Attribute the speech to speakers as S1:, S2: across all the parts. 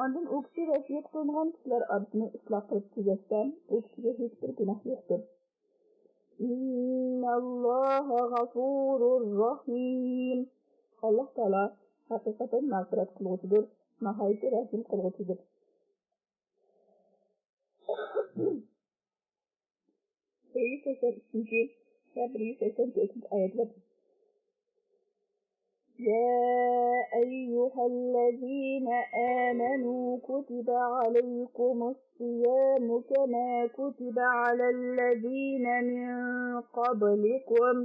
S1: Ondan o kishi vasiyat qilgan kishilar orasini isloh qilib tuzatsa, o kishiga hech bir gunoh yo'qdir. Innalloha g'afurur rahim. Alloh taolo haqiqatan mag'firat qiluvchidir, nihoyatda rahim qiluvchidir. 182 ve 184 ayetler. يا أيها الذين آمنوا كتب عليكم الصيام كما كتب على الذين من قبلكم.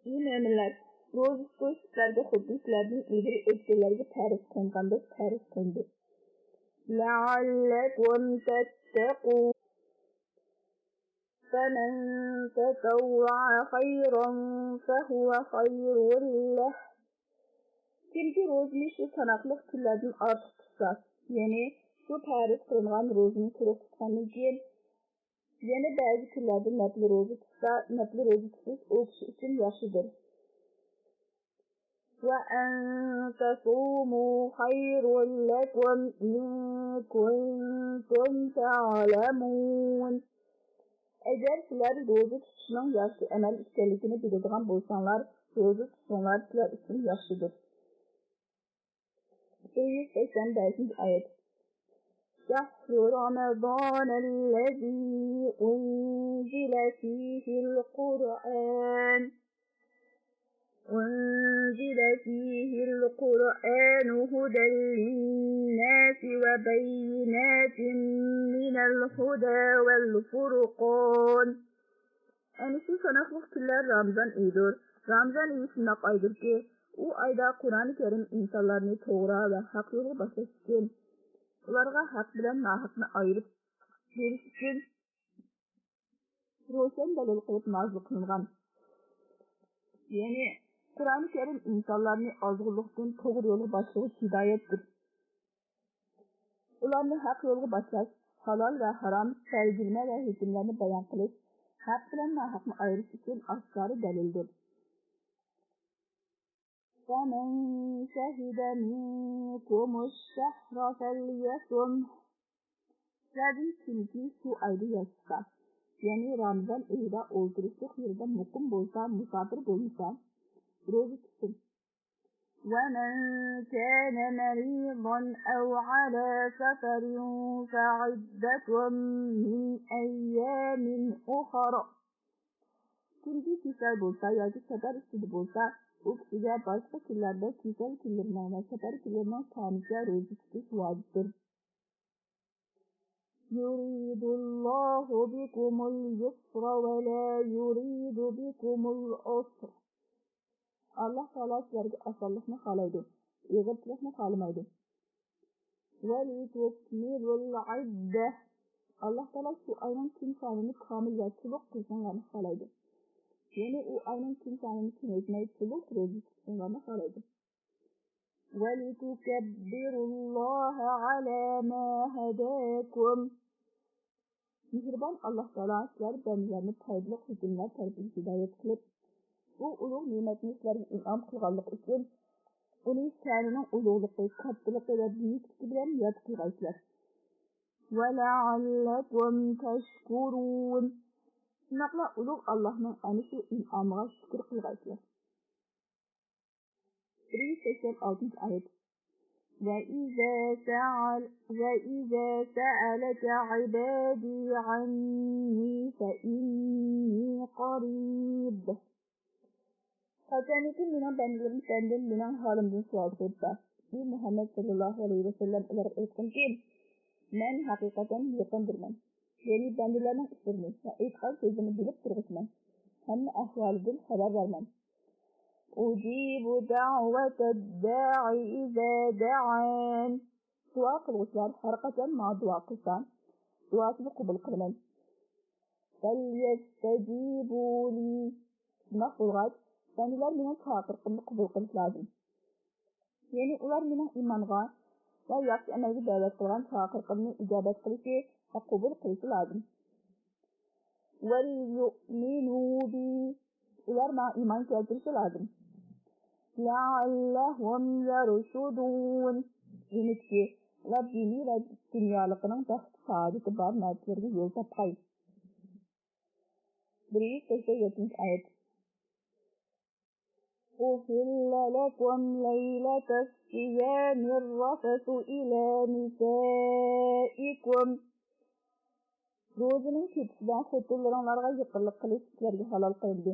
S1: İnanırlar. Rozu tutuşlarda hudutlardan ilgili ötkilerge tarif kongandır, tarif kondur. لَعَلَّكُمْ تَتَّقُونَ. فَمَنْ تَطَوَّعَ خَيْرًا فَهُوَ خَيْرٌ لَهُ. Kimki rozunu şu sanaqlıq günlərdən artıq tutsa, yəni şu tarif qılınğan rozunu turuq tutqandan keyin yana bəzi günlərdən nəfli rozu tutsa, nəfli rozu tutuş o kişi üçün yaxşıdır. وَأَنْ تَصُومُوا خَيْرٌ لَكُمْ إِنْ كُنْتُمْ تَعْلَمُونَ. Əgər sizlər rozu tutuşunun yaxşı əməl ikənligini biladigan bolsanlar, rozu tutsunlar sizlər üçün yaxşıdır. 185 ayet. شهر رمضان الذي أنزل فيه القرآن هدى للناس وبينات من الهدى والفرقان. Yani şu sanaqlıq günlər Ramazan ayıdır. Ramazan ayı şundaq aydır ki, o ayda Qur'an-ı Kerim insanlarını toğra ve haq yolu başlaş üçün, ularga haq bilen nahaqni ayırıp veriş üçün roşan dalil qılıp nazil qılınğan. Yani Qur'an-ı Kerim insanlarını azgınlıqdan toğru yolu başlaş hidayettir. Ularni haq yolu başlaş, halal ve haram, sevgilme ve hükümlerini bayan qilish, haq bilen nahaqni ayırış üçün aşkarı dalildir. فَمَنْ شَهِدَ مِنْكُمُ الشَّهْرَ فَلْيَصُمْهُ. Sizlerden kimki şu ayda yaşasa, yani Ramazan ayında olduruşluk yerinde mukim bolsa, musafir bolmasa, rozu tutsun. وَمَنْ كَانَ مَرِيضًا أَوْ عَلَى سَفَرٍ فَعِدَّةٌ مِنْ أَيَّامٍ أُخَرَ. Kimki kisel bolsa, yoki safar üstüde bolsa, o kişiye başka günlerde kisel günlerine ve sefer günlerine tanıca rozu tutuş vaciptir. يُرِيدُ اللّٰهُ بِكُمُ الْيُسْرَ وَلَا يُرِيدُ بِكُمُ الْعُسْرَ. Allah Teala sizlerge asallıkını halaydı, eğirtlikini halamaydı. وَلِتُكْمِلُ الْعِدَّةِ. Allah Teala şu ayının kim sanını kamil ve çubuk kılsanlarını halaydı. Yani o ayının kim sanını kimezmeyi çubuk rozu tutsunlarını halaydı. وَلِتُكَبِّرُ اللّٰهَ عَلَى مَا هَدَاكُمْ. Mihriban Allah Teala sizler bendilerini faydalı hükümler tarafı hidayet kılıp, bu uluğ nimetini sizlerine inam kılganlık için, onun şanının uluğluğu, katlılığı ve büyüklüğü bilen yad kılgaysılar. وَلَعَلَّكُمْ تَشْكُرُونَ. Şunakla uluğ Allah'ın ani şu inamına şükür kılgaysılar. 186 ayet. وَإِذَا سَأَلَكَ عِبَادِي عَنِّي فَإِنِّي قَرِيبٌ. Qaçaniki mening bandilarim senden mening halimdan sual sorsa, bu Muhammed sallallahu aleyhi ve sellem olarak aytganki, men haqiqatan yaqindirman. Yani bandilarning ishlarini va aytgan so'zini bilib turibman. Hamma ahvolidan xabar berman. أجيب دعوة الداعي إذا دعان. Dua qiluvchilar har qachon menga duo qilsa, duosini qabul qilaman. فَلْيَسْتَجِيبُوا لِي. Shundoq bo'lg'ach, bandilar mening chaqiriqimni qabul qilish lozim. Ya'ni ular mening iymonga va yaxshi amalga da'vat qilgan chaqiriqimni ijobat qilishi va qabul qilishi lozim. وَلْيُؤْمِنُوا بِي. Ular menga iymon keltirishi lozim. لَعَلَّهُمْ يَرْشُدُونَ. Unutki, ular dini va dunyolikning baxt saodati bor narsalarga yo'l topqay. 187 oyat. أحل لكم ليلة الصيام الرفث إلى نسائكم. Ro'zaning ketidan xotinlaringlarga yaqinlik qilish sizlarga halol qilindi.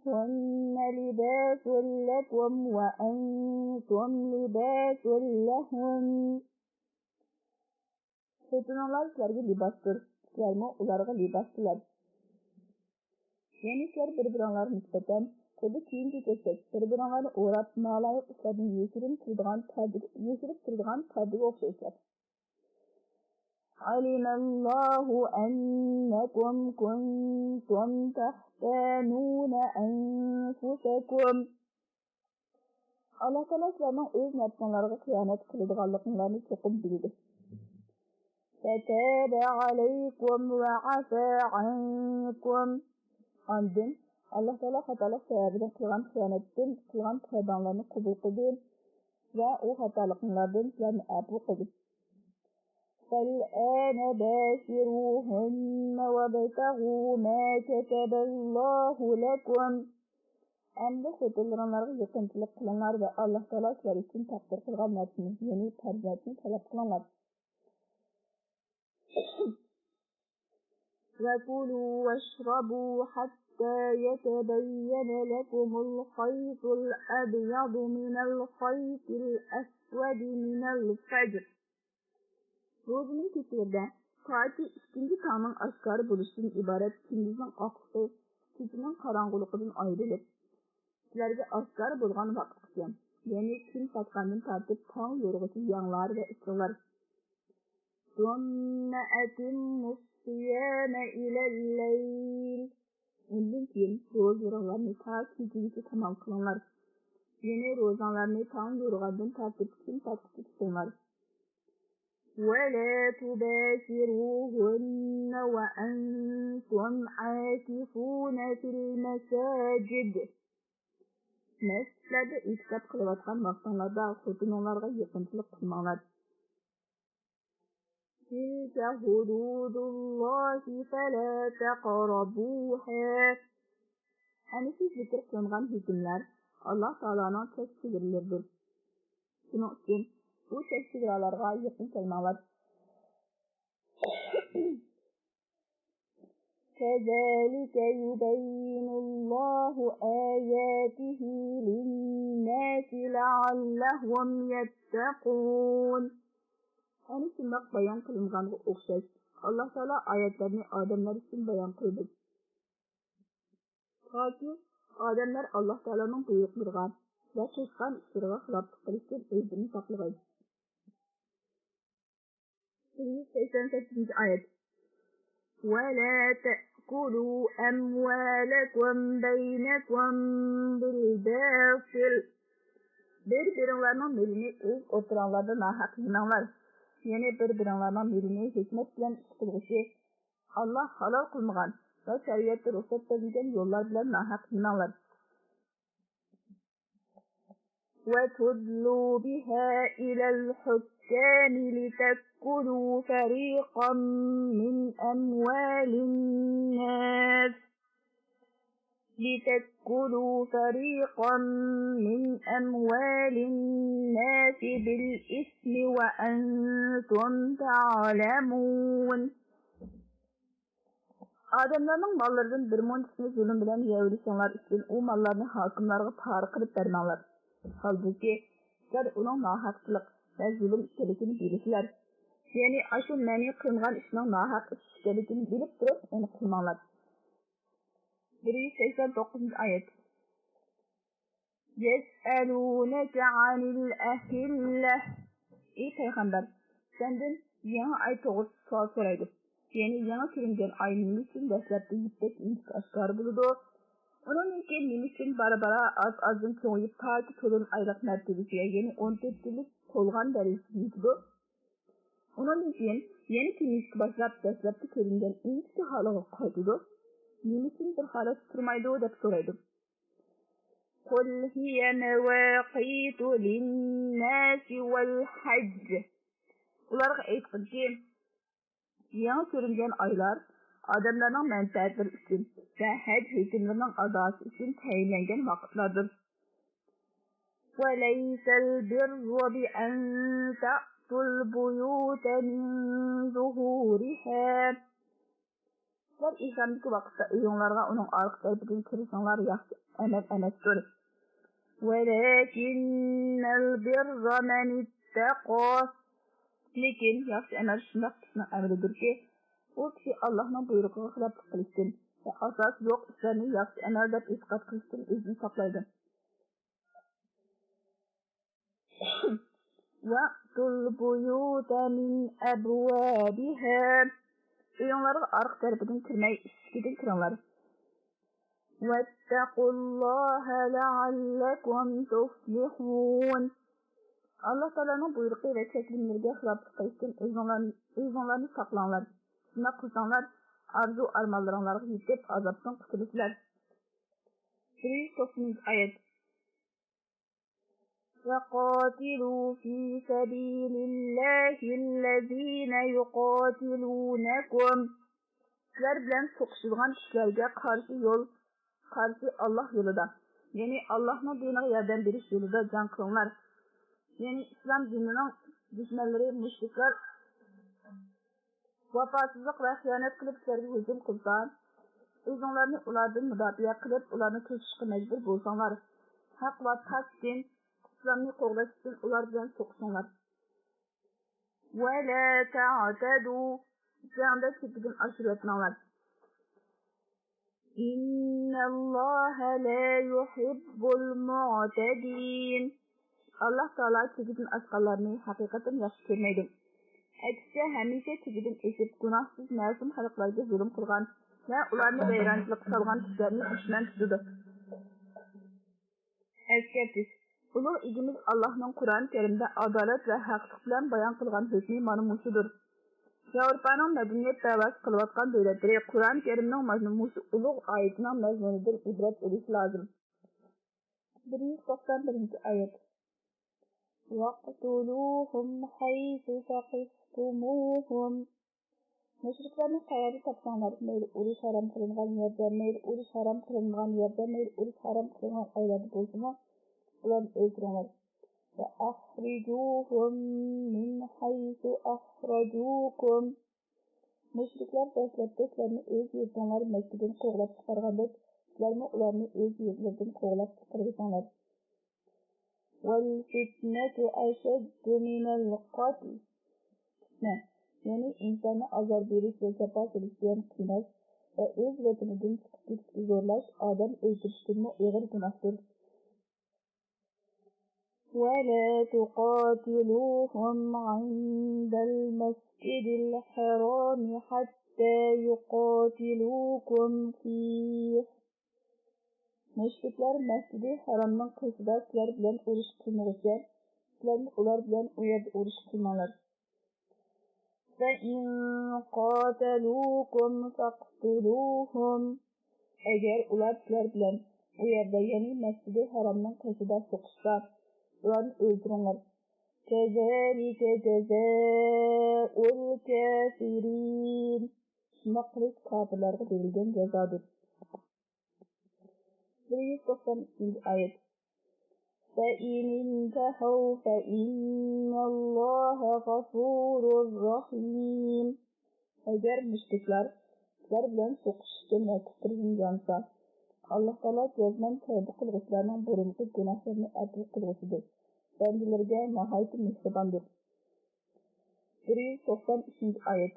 S1: Hunna libasun lakum wa antum libasun lahum. Xotinlar sizlarga libosdir, sizlarmi ularga libosdilar. Ya'ni sizlar bir-biringlarga nisbatan xuddi kiyim kechsak, bir-biringlarni o'rab, nolayq ishlarni yashirib turadigan tabiga o'xshaysizlar. علم الله أنكم كنتم تختانون أنفسكم. Allah Taala sizlarning o'z nafsinglarga xiyonat qiladiganliklaringizni cho'qib bildi. فتاب عليكم وعفى عنكم. Ondan Allah Taala xatolik sababidan qilgan xiyonatdan qilgan tavbanglarni qabul qildi va u xatoliklardan sizlarni afv qildi. فالآن باشروهن وابتغوا ما كتب الله لكم. Endi xotinlaringlarga yaqinchilik qilinglar va Alloh taolo sizlar uchun taqdir qilgan narsani, ya'ni farzandni talab qilinglar. وكلوا واشربوا حتى يتبين لكم الخيط الأبيض من الخيط الأسود من الفجر. Ro'zaning kechida toki ikkinchi tongning oshkor bo'lishidan iborat kunduzning oqliqi kechining qorong'uligidan ayrilib, sizlarga oshkor bo'lgan vaqtgacha, ya'ni kun patgandan tortib tong yo'rg'ichi yanglar va issiqlar. Thumma atimmus siyama ila al-layl. Undan keyin ro'zalarni ta kechgacha tamom qilinglar. Ya'ni ro'zalarni tong yo'rg'idan tortib kun patgacha tutinglar. ولا تباشروهن وأنتم عاكفون في المساجد. Məscidlərdə itikad qılıyatqan vaxtlarda xotinlarga yaxınçılıq qılmanglar. تلك حدود الله فلا تقربوها. Әнisi zikr qılınğan hükümlər Allah Taala'nın çəkilirlidir. Şunun üçün bu çəkilirlərə yaxın gəlmanglar. كذلك يبين الله آياته للناس لعلهم يتقون. Hani şundak bayan kılınğanға o'xshash Allah Taala oyatlarni odamlar uchun bayon qildi. Toki odamlar Allah Taalaning buyruqlariga va qo'shgan ishlariga xiloflik qilishdan o'zini saqlaydi. 188 oyat. ولا تأكلوا أموالكم بينكم بالباطل. Bir-biringlarning milini o'z o'tiranglarda nahaq yemanglar. Ya'ni bir-biringlarning milini hikmat bilan ish qilg'uchi Allah halol qilmagan va shariatda ruxsat berilgan yo'llar bilan nahaq yemanglar. وتدلوا بها إلى الحكام لتأكلوا فريقا من أموال الناس بالإثم وأنتم تعلمون. Adamlarning mollaridan bir muntisini zulm bilan yeyilishinglar uchun u mollarni hokimlarga pora qilib bermanglar. Halbuki sizlar uning nohaqchilik va zulm ekanligini bilasizlar. Ya'ni ashu ma'ni qilgan ishning nohaq ish ekanligini bilib turib uni qilmanglar. 189 oyat. يسألونك عن الأهلة. Ey payg'ambar, sendan yangi ay to'g'risida savol so'raydi. Ya'ni yangi kiringan ay nima uchun dastlabda yittak intik oshkor bo'ladi? Onun için nimişin bara az-azın çoğuyup taki tolun aylık mertebesi, yani 14 yıllık tolgan derecesi yitdi. Onun için yeni kimlik başlap dastlabda ko'ringan intik haliga qaytdi. Nimişin bir halat turmaydi deb so'raydi. قل هي مواقيت للناس والحج. Ularga aytqinki, yangi ko'ringan oylar odamlarning manfaatlari uchun va haj hukmlarining adosi uchun tayinlangan vaqtlardir. وَلَيْسَ الْبِرُّ بِأَنْ تَأْتُوا الْبُيُوتَ مِنْ ظُهُورِهَا. Sizlar ihramdagi vaqtda uyinglarga uning orqa tarafidan kirishinglar yaxshi amal emasdir. وَلَكِنَّ الْبِرَّ مَنِ اتَّقَى. Lekin yaxshi amal shundoq kishining amalidirki, u kishi Allohning buyrug'iga xiloflik qilishdan va asos yo'q ishlarni yaxshi amal deb e'tiqod qilishdan o'zini saqlaydi. وَأْتُوا الْبُيُوتَ مِنْ أَبْوَابِهَا. Uyinglarga orqa tarafidan kirmay eshikdan kiringlar. وَاتَّقُوا اللَّهَ لَعَلَّكُمْ تُفْلِحُونَ. Allah Teala'nın buyruğu ve çekimlerine xilaflık qilishdan o'zinglarni saqlanglar. Shunday qilsanglar, arzu armonlaringlarga yetib azobdan qutulasizlar. 190 oyat. وَقَاتِلُوا فِي سَبِيلِ اللَّهِ الَّذِينَ يُقَاتِلُونَكُمْ. Sizlar bilan so'qishadigan kishilarga qarshi Allah yo'lida, ya'ni Allohning diniga yordam berish yo'lida jang qilinglar. Yani İslam dininin düşmanları, müşrikler vafasızlık ve hıyanet kılıp sizlerge hücum kılsa, o'zinglarni ulardan müdafiə qilib, ularni to'sishga majbur bo'lsanglar, haq va haq din İslamni qo'g'lash uchun ular bilan so'qishinglar. Va la ta'tadu. Jangda chekidin oshirib o'tmanglar. Innalloha la yuhibbul mu'tadin. Allah Teala çekidin aşqanlarni haqiqatan yaxshi ko'rmaydi. Aksincha hamisha chekidin esib gunohsiz ma'sum xalqlarga zulm qilgan va ularni vayronchilikqa solgan kishilarni dushman tutadi. Eskartish. Ulug' egimiz Allohning Qur'oni Karimda adolat va haqlik bilan bayon qilgan hukmi mana mushudir. Yevropaning madaniyat da'vasi qilayotgan davlatlari Qur'oni Karimning mazmuni ulug' oyatining mazmunidan ibrat olish lozim. 191-oyat. وَاقْتُلُوهُمْ حَيْثُ ثَقِفْتُمُوهُمْ. Müşriklerini qayerda topsanglar, meyli urush haram qilingan yerda, meyli urush haram qilingan yerda, meyli urush haram qilingan oylarda bo'lsa, ularni o'ldiringlar. وَأَخْرِجُوهُمْ مِنْ حَيْثُ أَخْرَجُوكُمْ. Müşrikler dastlabda sizlarni o'z yurtinglar Makkadan qo'g'lab chiqargandek, sizlarni ularni o'z yurtlaridan qo'g'lab chiqarasizlar. وَالْفِتْنَةُ أَشَدُّ مِنَ الْقَتْلِ. Yani insanı azar veriş ve sefa sürüşleyen kıymet ve öz vatanidan çıkıp gitişi zorlaş, adam öldürüştürme ağır günahtır. وَلَا تُقَاتِلُوهُمْ عِنْدَ الْمَسْجِدِ الْحَرَامِ حَتَّى يُقَاتِلُوكُمْ فِيهِ. Müşrikler Mescid-i Haram'ın kıyısında sizler bilen uruş kılmağıca, sizlerin ular bilen o yerde uruş kılmalar. فَاِنْ قَاتَلُوكُمْ فَاقْتُلُوهُمْ. Eğer ular sizler bilen o yerde yani Mescid-i Haram'ın kıyısında sokuşsa, ularını öldürünler. كَذَلِكَ جَزَاءُ الْكَافِرِينَ. Şuna kılıç kafirlerine verilgen cezadır. 192 ayet. فَإِنِ انْتَهَوْا فَإِنَّ اللّٰهَ غَفُورٌ رَحِيمٌ. Eğer müşrikler sizler bilen soquşishgan ve kufrdan yansa, Allah Teala jazman tövbe qilg'uvchilarning burungi gunohlarini afv qilg'uchidir. Bandalarga nihoyat mehribondir. 193 oyat.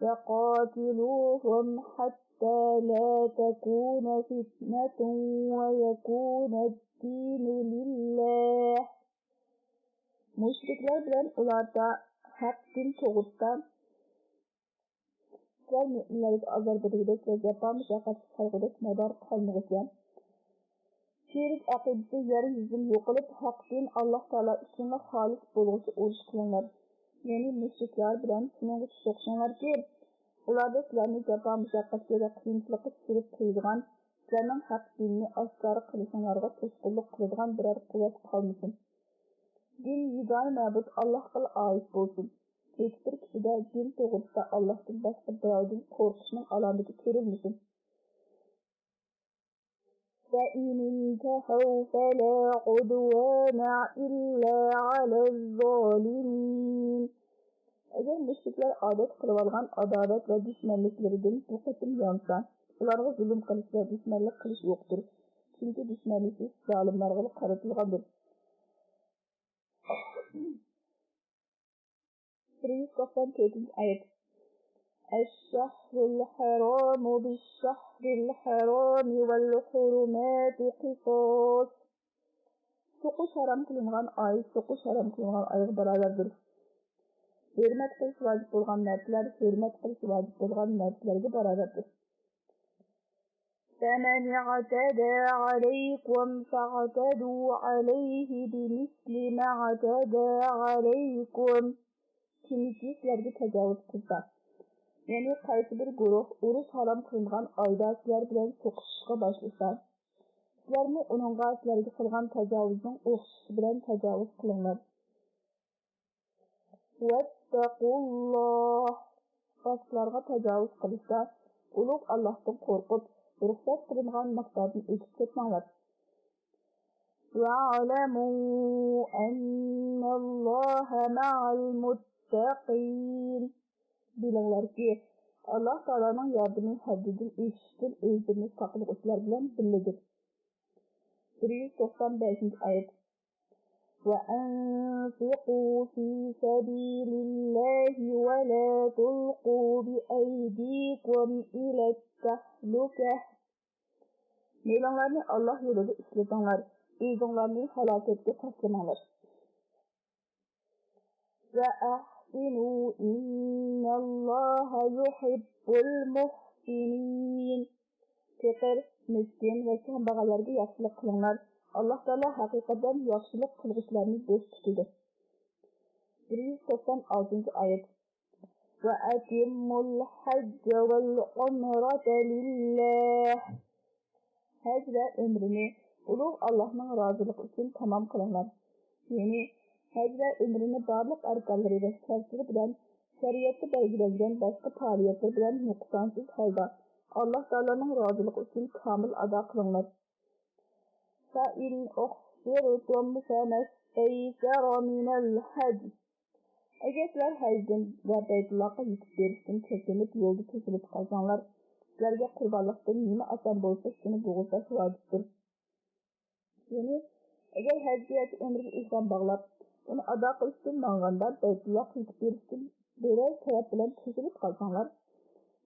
S1: وَقَاتِلُوهُمْ حَتَّى لَا تَكُونَ فِتْنَةٌ وَيَكُونَ الدِّينُ لِلَّهِ. Müşrikler bilen ularda haq din to'g'risida sizlar müminlarga azor bergudek va jafo mushaqqatsiz qolgudek mador qolmag'ucha, sherik aqidasi yer yuzidan yo'qolib, haq din Alloh Taolo uchun xolis bo'lg'uchi urush qilinglar. Ya'ni müşriklar bilan shunga so'qishinglarki, ularda sizlarni jafo mushaqqatga va qiyinchilikqa tushirib qo'yadigan Sizlarning haq dinni oshkora qilishinglarga to'sqinlik qiladigan biror quvvat qolmasin. Din yagona ma'bud Allohga oid bo'lsin. Hech bir kishida din to'g'risida Allohdan boshqa birovdan qo'rqishning alomati ko'rilmasin. فَإِنِ انْتَهَوْا فَلَا عُدْوَانَ إِلَّا عَلَى الظَّالِمِينَ. Agar mushriklar odat qilib olgan adolat va dushmanliklaridan bu qatim yonsa, ularga zulm qilish va dushmanlik qilish yo'qdir. Chunki dushmanlik zolimlarga qaratilgandir. 194 oyat. الشهر الحرام بالشهر الحرام والحرمات قصاص. So'qish harom qilingan oy, so'qish harom qilingan oyga barobardir. Hurmat qilish vojib bo'lgan narsalar, hurmat qilish vojib bo'lgan narsalarga barobardir. فَمَنِ اعْتَدَى عَلَيْكُمْ فَاعْتَدُوا عَلَيْهِ بِمِثْلِ مَا اعْتَدَى عَلَيْكُمْ. Kimiki sizlarga tajovuz qilsa, ya'ni qaysi bir guruh urush harom qilingan oyda sizlar bilan so'qishishga boshlasa, sizlarni uningga sizlarga qilgan tajovuzning o'xshashi bilan tajovuz qilinglar. Vattaqulloh. Boshqalarga tajovuz qilishda ulug' Allohdan qo'rqib, ruxsat qilingan maqsadni o'tib ketmanglar. Wa'lamu annalloha ma'al muttaqin. Bilinglarki, Alloh taoloning yordami haddidan o'tishdan o'zini saqlovchilar bilan birgadir. 195 oyat. وَأَنْفِقُوا فِي سَبِيلِ اللَّهِ وَلَا تُلْقُوا بِأَيْدِيكُمْ إِلَى التَّهْلُكَةِ. Meylinglarni Allah yo'lida ishlatinglar, o'zinglarni halokatga tashlamanglar. وَأَحْسِنُوا إِنَّ اللَّهَ يُحِبُّ الْمُحْسِنِينَ. Tekrar miskin ve kambag'allarga yaxshilik qilinglar. Allah Taala haqiqatan yaxshilik qilguvchilarni do'st tutadi. 196 oyat. وَأَتِمُّوا الْحَجَّ وَالْعُمْرَةَ لِلَّهِ. Haj ve umrini ulug' Allohning roziligi uchun tamom qilinglar. Ya'ni haj ve umrini barliq arkonlari va shartlari bilan shariatda belgilangan boshqa faoliyatlar bilan nuqsonsiz holda Allah Taalaning roziligi uchun komil ado qilinglar. فَإِنْ أُحْصِرْتُمْ فَمَا اسْتَيْسَرَ مِنَ الْهَدْيِ. Agar sizlar hajdan va Baytullohga yetib berishdan chekinib yo'lda to'silib qolsanglar, sizlarga qurbonlikdan nima oson bo'lsa shuni bo'g'izlash vojibdir. Ya'ni agar hajga yoki umraga ihrom bog'lab, uni ado qilishdan manganda Baytullohga yetib berishdan biroz taraf bilan to'silib qolsanglar,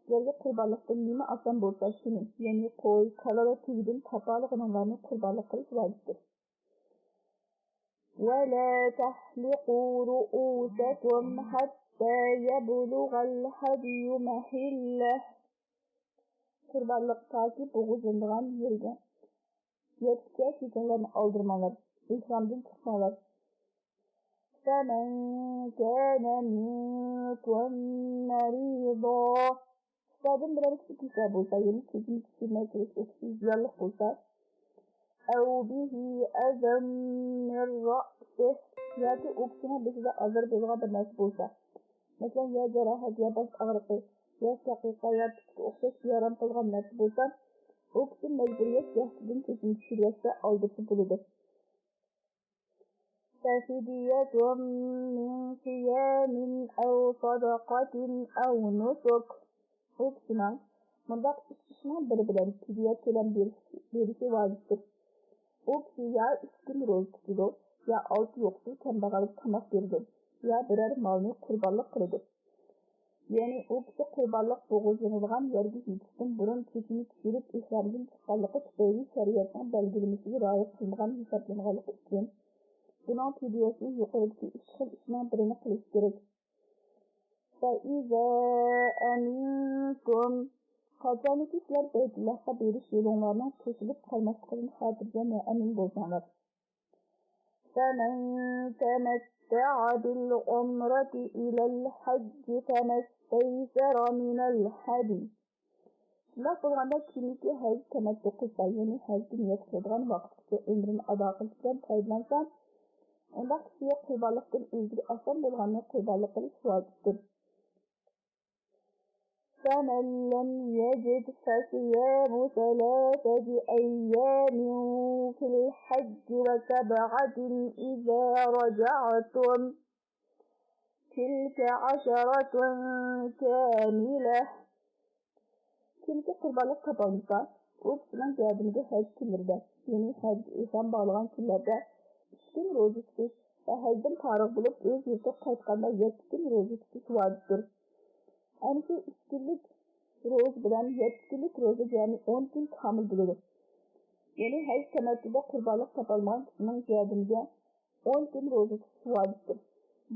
S1: sizlarga qurbonlikdan nima oson bo'lsa shuni, ya'ni qo'y, kala va tuyidan topolganlarni qurbonlik qilish vojibdir. وَلَا تَحْلِقُوا رُؤُوسَكُمْ حَتَّى يَبْلُغَ الْهَدْيُ مَحِلَّهُ. Qurbonlik toki bo'g'izlangan yerga yetkicha chekinlarni oldirmanglar, ihromdan chiqmanglar. فَمَنْ كَانَ مِنْكُمْ مَرِيضًا. Sizlardan biror kishi kasal bo'lsa, ya'ni chekinib tushirmay turish o'ksiz ziyonli bo'lsa, أَوْ بِهِ أَذًى مِنْ رَأْسِهِ. yoki o'ksini beshida azor bo'lgan bir narsa bo'lsa, masalan, ya jarohat, ya bosh og'riqi, ya shaqiqa, ya tutga o'xshash yaram qilgan narsa bo'lsa, u kishi majburiyat jahdidan chekinib tushirsa oldirsa bo'ladi. فَفِدْيَةٌ مِنْ صِيَامٍ أَوْ صَدَقَةٍ أَوْ نُسُكٍ. U kishining bundaq ishning biri bilan fidya to'lam berishi vojibdir. U kishi ya 2 kun ro'za tutadi, ya 6 yo'qsiz kambag'alga tomoq beradi, ya biror molni qurbonlik qiladi. Ya'ni u kishi qurbonlik bo'g'izlanadigan yerga yetishdan burun chekinib tushirib ihromdan chiqqanligi tufayli shariatning belgilamasiga rioya qilmagan hisoblanganligi uchun buning fidyasi yuqoridagi 3 xil ishning birini qilish kerak. فَإِذَا أَمِنْتُمْ. Qachonki sizlar Baytullohga berish yo'linglarning to'silib qolmasligidan xotirjam va amin bo'lsanglar. فَمَنْ تَمَتَّعَ بِالْعُمْرَةِ إِلَى الْحَجِّ فَمَا اسْتَيْسَرَ مِنَ الْهَدْيِ. شۇنداق بولغاندا كىمكى ھەج تەمەتتۇ قىلسا، يەنى ھەجگە نىيەت قىلىدىغان ۋاقىتتىكى ئۆمرىنى ئادا قىلىش بىلەن پايدىلانسا، ئۇنداق كىشىگە قۇربانلىقتىن ئۆزىگە ئاسان بولغاننى قۇربانلىق قىلىش ۋاجىپتۇر. فَمَن لَّمْ يَجِدْ فَصِيَامُ 3 أيام في الحج و7 إذا رجعتم تلك 10 كاملة. Kimki qurbanlıq tapalmasa, o kişinin cəhədində həcc günlərdə, yəni həcc ihram bağlayan günlərdə 3 gün roza tutuş və həcdən fariq bulub öz yurtuna qaytqanda 7 gün roza tutuş vacibdir. Yəni şu 3 günlük roza bilan 7 günlük roza cəmi 10 gün kamil bulunur. Yəni həcc təməttüdə qurbanlıq tapalmayan kişinin cəhədində 10 gün roza tutuş vacibdir.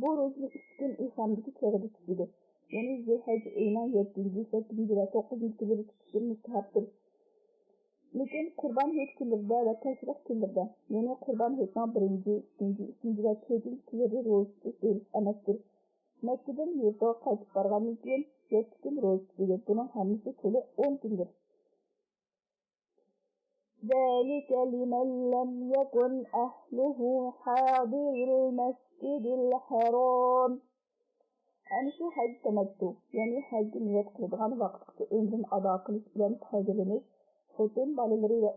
S1: Bu roza 3 gün ihramdakı çağıda tutulur. Yani Zilhicce ayının 7. 8. ve 9. günleri tutuşun müstehaptır. Lekin kurban hec günlerde ve teşrik günlerde, yani kurban hec'nin 1. 2. 3. ve 4. günleri roz tutuş emektir. Mekke'den yurda qaytıp barğandan keyin 7 gün roz tutulur. Bunun hamısı tolu 10 gündür. ذلك لمن لم يكن أهله حاضر المسجد الحرام. Yani şu həcc təməttü, yəni həcci niyyət qıldıqan vaxtda ömrünü ada qılış bilan faydalanır. Xotin balaları və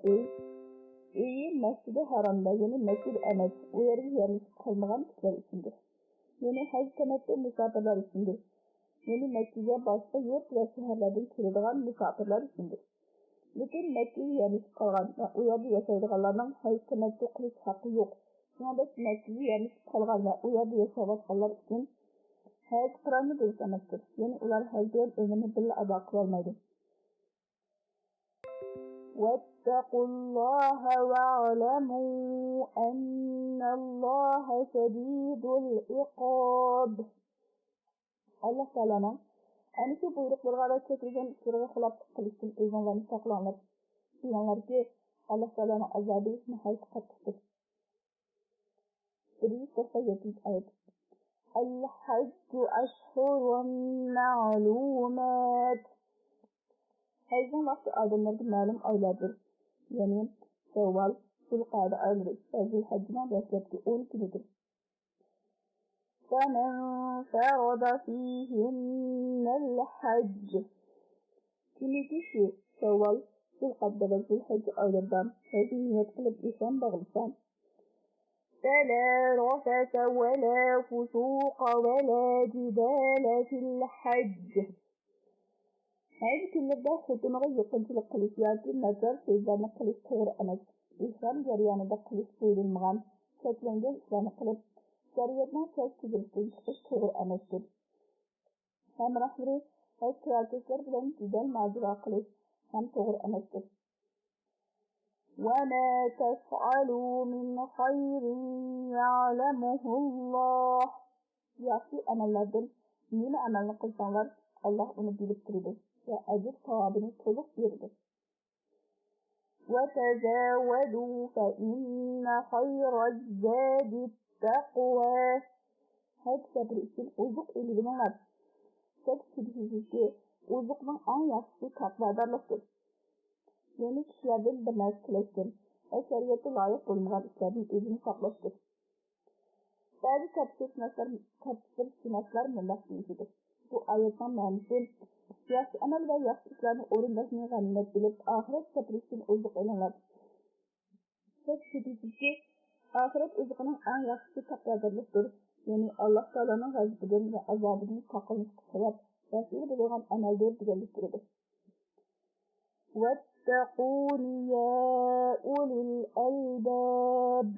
S1: öyi Məscid-i Haramda, yəni Məscid əməz, o yerdə yerləşib qalmağan kişilər üçündür. Yəni həcc təməttü misafirlər üçündür. Yəni Məkkəyə başqa yurt və şəhərlərdən keladigan misafirlər üçündür. Lekin Məkkəyə yerləşib qalğan və o yerdə yaşaydiganlarning həcc təməttü qilish haqqı yo'q. Shuningdek Məkkəyə yerləşib qalğan və o yerdə yaşayotganlar üçün həcc qıranı bo'lish emasdir. Yani ular həccden ömrünü birga ado qilolmaydi. وَاتَّقُوا اللَّهَ وَاعْلَمُوا أَنَّ اللَّهَ شَدِيدُ الْعِقَابِ. Allah Teala'nın ana şu buyruqlarga çekilgan işlerге xiloflik qilishdan o'zinglarni saqlanglar. Bilinglar ki Allah Teala'nın azobi nihoyat qattiqdir. 197 oyat. الحج أشهر معلومات. Həccin vaxtı adamlarda məlum aylardır. Yəni Şevval, Zilqa'da ayları və Zilhəccinin rəsləbki 10 günüdür. فَمَنْ فَرَضَ فِيهِنَّ الْحَجِّ. Kimiki ki Şevval, Zilqa'da və Zilhəcc aylardan həcci niyyət qılıb ihram bağlısan, فلا رفث ولا فسوق ولا جدال في الحج. Həcc günlərdə xotunağa yaxınçılıq qilish yoki nazar sözlərini qilish to'g'ri emas. İhram jarayonida qilish buyurilmagan, cheklangan ishlarni qilib, shariatning chek-chegirasidan chiqish to'g'ri emasdir. Hamrohlari həcc protestlar bilan jidal mojaro qilish ham to'g'ri emasdir. وَمَا تَفْعَلُوا مِنْ خَيْرٍ يَعْلَمُهُ اللَّهُ. Yaxşı əməllərdən nima əməlni qılsanlar, Allah onu bilib turadi və əcr savabını to'liq beradi. وَتَزَاوَدُوا فَإِنَّ خَيْرَ الزَّادِ التَّقْوَى. Həcc səfəri üçün ozuq eləyinlər. Şək şübhəsiz ki, ozuqның ən yaxşısı taqvadarlıqdır. Yani kişilerden bir narsa tilashdir ve şeriatga loyiq bo'lmagan ishlardan o'zini saqlashdir. Ba'zi tafsirshunoslar bunday deyishadi. Bu oyatning ma'nosi yaxshi amal va yaxshi ishlarni o'rindashni g'animat bilib, oxirat safari uchun oziq olinglar. Shak shubhasizki, oxirat oziqining eng yaxshisi taqvodorlikdir. Ya'ni Alloh taoloning g'azabidan va azobidan saqlanishga sabab vasila bo'lgan amaldir deganlikdir. وَاتَّقُونِ يَا أُولِي الْأَلْبَابِ.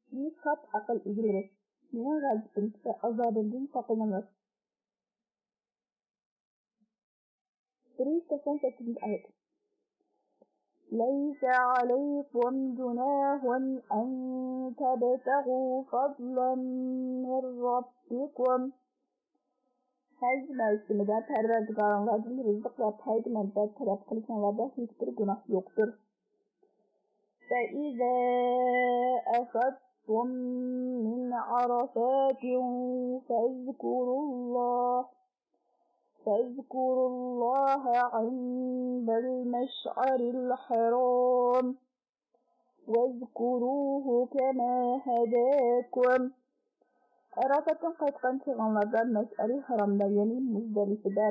S1: Siz saf aql egalari, mening g'azabim va azobimdan saqlaninglar. 198 oyat. لَيْسَ عَلَيْكُمْ جُنَاحٌ أَن تَبْتَغُوا فَضْلًا مِنْ رَبِّكُمْ. Həcc mövsümüdə pərverdigarlardan rızıq və fayda mənfəət tələb qilishinglarda heç bir günah yoxdur. فَإِذَا أَفَضْتُم مِّنْ عَرَفَاتٍ فَاذْكُرُوا اللَّهَ فاذكروا الله عند المشعر الحرام واذكروه كما هداكم. Arafat'tan qaytqan çağınlarda Məş'əri haramda, yəni Muzdəlifədə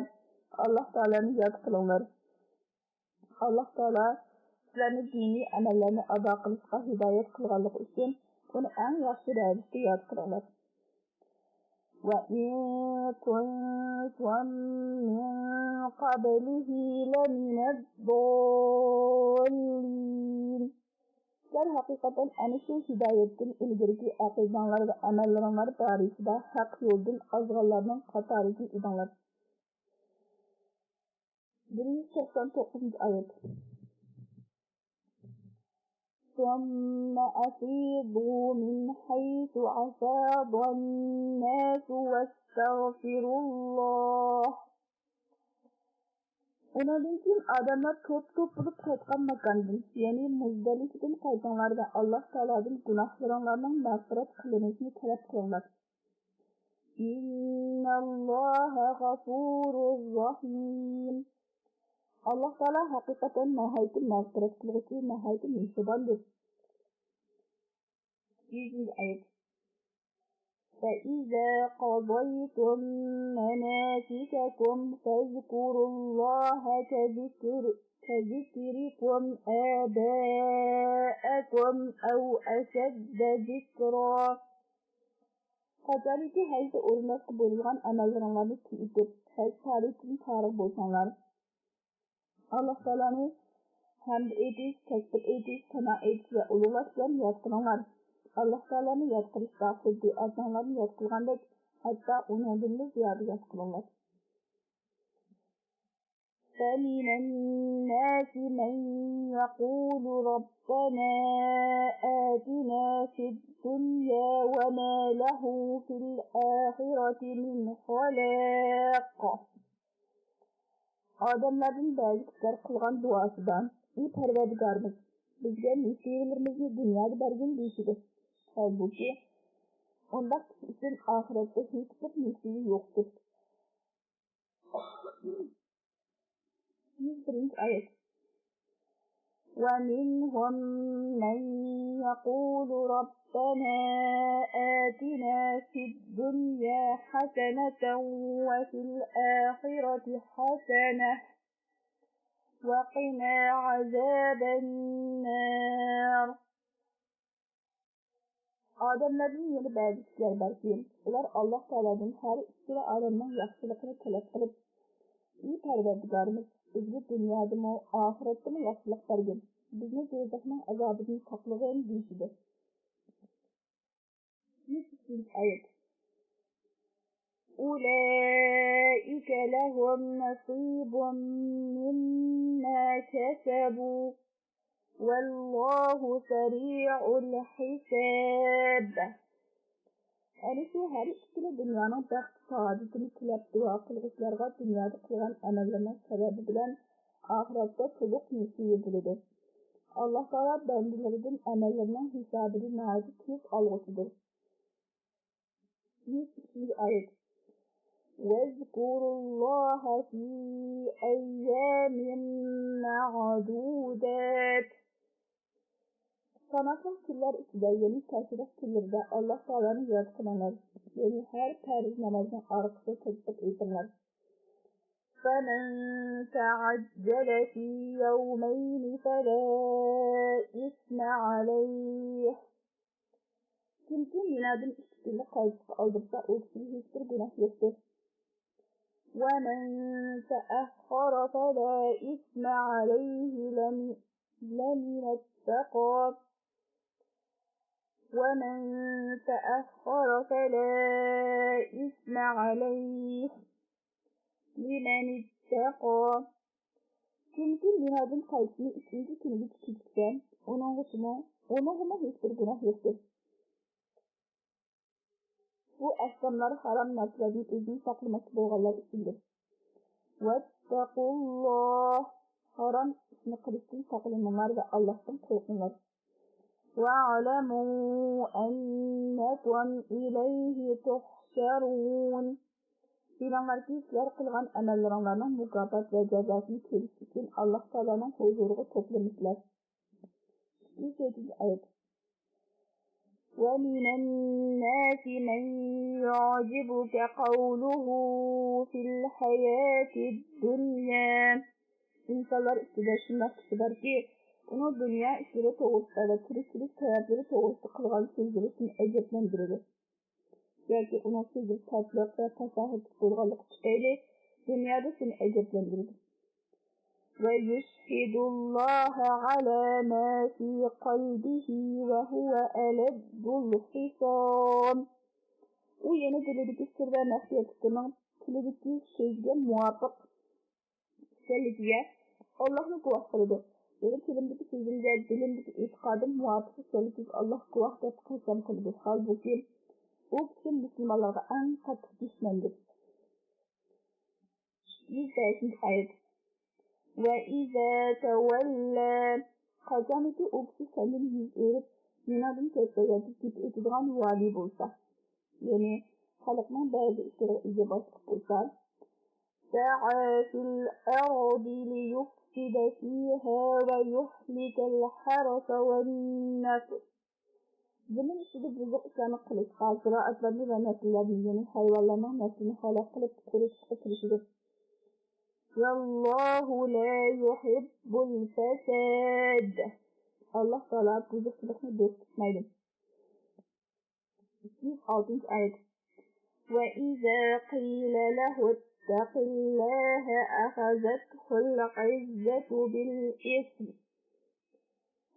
S1: Allah Taala'nı yad qılınlar. Allah Taala sizlərni dini əməllərini ada qılışqa hidayət qılğanlıq üçün bunu ən yaxşı rəvişdə yad qılınlar. وَإِن كُنتُم مِّن قَبْلِهِ لَمِنَ الضَّالِّينَ. Sizler hakikaten şu hidayetin ilgirki aqidanlar ve əməllərinlər barəsində haqq yoldan azğanlarının qatarıcı idinlər. 189. ayet. ثُمَّ أَفِيضُوا مِنْ حَيْثُ أَفَاضَ النَّاسُ وَاسْتَغْفِرُوا اللَّهَ. Ondan keyin adamlar top bulup qaytqan makandan, yani Muzdəlifədən qaytanlarda Allah Taala'dan günahlarının mağfiret kılınışını talep kılınlar. İnnallâhe gafurur rahim. Allah Taala hakikaten nihayet mağfiret kılgıcı, nihayet mehribandır. 100. ayet. فَإِذَا قَضَيْتُم مَّنَاسِكَكُمْ فَاذْكُرُوا اللَّهَ كَذِكْرِكُمْ آبَاءَكُمْ أَوْ أَشَدَّ ذِكْرًا. Qatariki həcdə orunlaşqı bolğan əməllərinləri tüyüdüb, həcd tarixini tarix bolsanlar. Allah Taala'nı həmd ediş, təkbir ediş, təna ediş və ululaş bilan yad qılınlar. Allah Taala'nı yad qılışda xuddi azanlarını yad qılğandək, hətta onunla ziyadə yad qılınlar. فَمِنَ النَّاسِ مَن يَقُولُ رَبَّنَا آتِنَا فِي الدُّنْيَا وَمَا لَهُ فِي الْآخِرَةِ مِنْ خَلَاقٍ. Adamlardan bəzi kişiler qılğan duasıdan, "Ey Pərverdigarımız, bizə nəsiblərimizni dünyada bergin" deyişidir. Halbuki, ondaq kişi üçün ahirette heç bir nəsibi yoxdur. 101. ayet. وَمِنْهُمْ مَنْ يَقُولُ رَبَّنَا آتِنَا فِي الدُّنْيَا حَسَنَةً وَفِي الْآخِرَةِ حَسَنَةً وَقِنَا عَذَابَ النَّارِ. Adamlardan yeni bəzi kişiler var ki, ular Allah Taala'dan hər ikili adamın yaxşılıqını tələb qılıb, "Ey Pərverdigarımız, bizə dünyada mı, ahirette mi yaxşılıq bergin, bizni do'zaxning azobidan saqlagin" deyişidir. 103. ayet. أُولَئِكَ لَهُمْ نَصِيبٌ مِّمَّا كَسَبُوا وَاللَّهُ سَرِيعُ الْحِسَابِ. Şu her ikili dünyanın bəxt saadetini tilab dua qılğıçlarga dünyada qılğan əməllərinin səbəbi bilən ahirette tuluq nəsibi buludur. Allah Taala bəndələrinin əməllərinin hesabını nəhayət tez alğısıdır. 103. ayet. وَاذْكُرُوا اللَّهَ فِي أَيَّامٍ مَّعْدُودَاتٍ. Sanatın günlər içində yeni təşrif günlərdə Allah Taala'nı yad qılınlar. Yəni hər fərz namazın arqasında tətbiq edilirlər. فَمَنْ تَعَجَّلَ فِي يَوْمَيْنِ فَلَا إِثْمَ عَلَيْهِ. Kimki minadın 2 günlük qayıtıb aldırsa, o kişinin heç bir günah yoxdur. وَمَنْ تَأَخَّرَ فَلَا إِثْمَ عَلَيْهِ لَمِنَ اتَّقَى. وَمَنْ تَأَخَّرَ فَلَا إِثْمَ عَلَيْهِ لِمَنِ اتَّقَى. Kimki minadın qayıtını 3. günü keçirsə, onun heç bir günah yoxdur. Bu əşkamlar haram nəslərin özünü saklaması bolğanlar üçündür. وَاتَّقُوا haram işini qilishdən saqlanınlar və Allah'tan qorxunlar. وَاعْلَمُوا أَنَّكُمْ إِلَيْهِ تُحْشَرُونَ. Bilinglarki, sizlar qilgan amallaringlarning mukofot va jazosini ko'rish uchun Alloh taoloning huzuriga to'planibsizlar. 2-oyat. وَمِنَ النَّاسِ مَن يُعْجِبُكَ قَوْلُهُ فِي الْحَيَاةِ الدُّنْيَا. İnsanlar üstüde şundak kişi var ki, onu dünya işleri toğrusunda ve tirikçilik sebepleri toğrusunda kılgan sözleri için eceplendirir. Belki onun sözleri tatlık ve tasahhütlük bulgalık çıkaylı dünyada seni eceplendirir. وَيُشْهِدُ اللّٰهَ عَلَى مَا فِي قَلْبِهِ وَهُوَ أَلَدُّ الْخِصَامِ. O yeni dilideki sır ve məxfiyyətlikinin dilideki sözge muvafık işlerlikiye Allah'ın kuvvet kılıdır. Benim dilimdeki sözümde, dilimdeki itikadım muvafık işlerlikiz Allah kuvvet et kılsam kılıdır. Halbuki o kişi Müslümanlara en katı düşmandır. 105-ayet. وَإِذَا تَوَلَّى. Qazameti o kişi kendini yüz erip, dünyadan ketmeyip gidip ötüdüğün vali bulsa. Yani halkının bazı işlere iyice basık bulsa. سَعَى فِي الْأَرْضِ لِيُفْسِدَ فِيهَا وَيُهْلِكَ الْحَرَثَ وَالنَّسْلَ. Zemin işide buzluq işlerini kılıçqa, ziraatlarını ve nesllerini, yani hayvanlarının neslini halak kılıp kuruşqa kirişidir. وَاللّٰهُ لَا يُحِبُّ الْفَسَادَ. Allah Teala buzluqçılıqını dost tutmaydı. 206-ayet. وَإِذَا قِيلَ لَهُ اتَّقِ اللّٰهَ أَخَذَتْهُ الْعِزَّةُ بِالْإِثْمِ.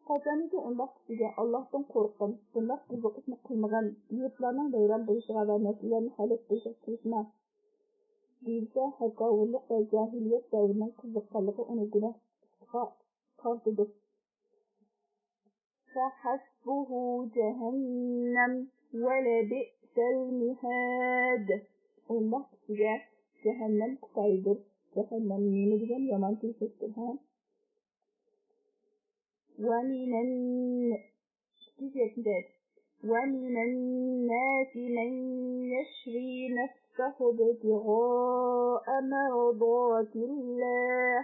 S1: Qasamiki ondaq kişiga Allah'tan korkun, bundaq buzluq işini qılmağan, yurtlarının bayram buluşuğa ve nesillerinin halak buluşuğa kırışma. Deyilse, hakkavulluq ve cahiliyet devrinin kızıqlarlığı onu günah'a tartıdır. فَحَسْبُهُ جَهَنَّمْ وَلَبِئْسَ الْمِهَادِ. Ondaq kişiga cehennem kutayıdır. Cehennem neyini diyen yaman tilsizdir. وَمِنَ النَّاسِ مَنْ يَشْرِي نَفْسَهُ ابْتِغَاءَ مَرْضَاتِ اللّٰهِ.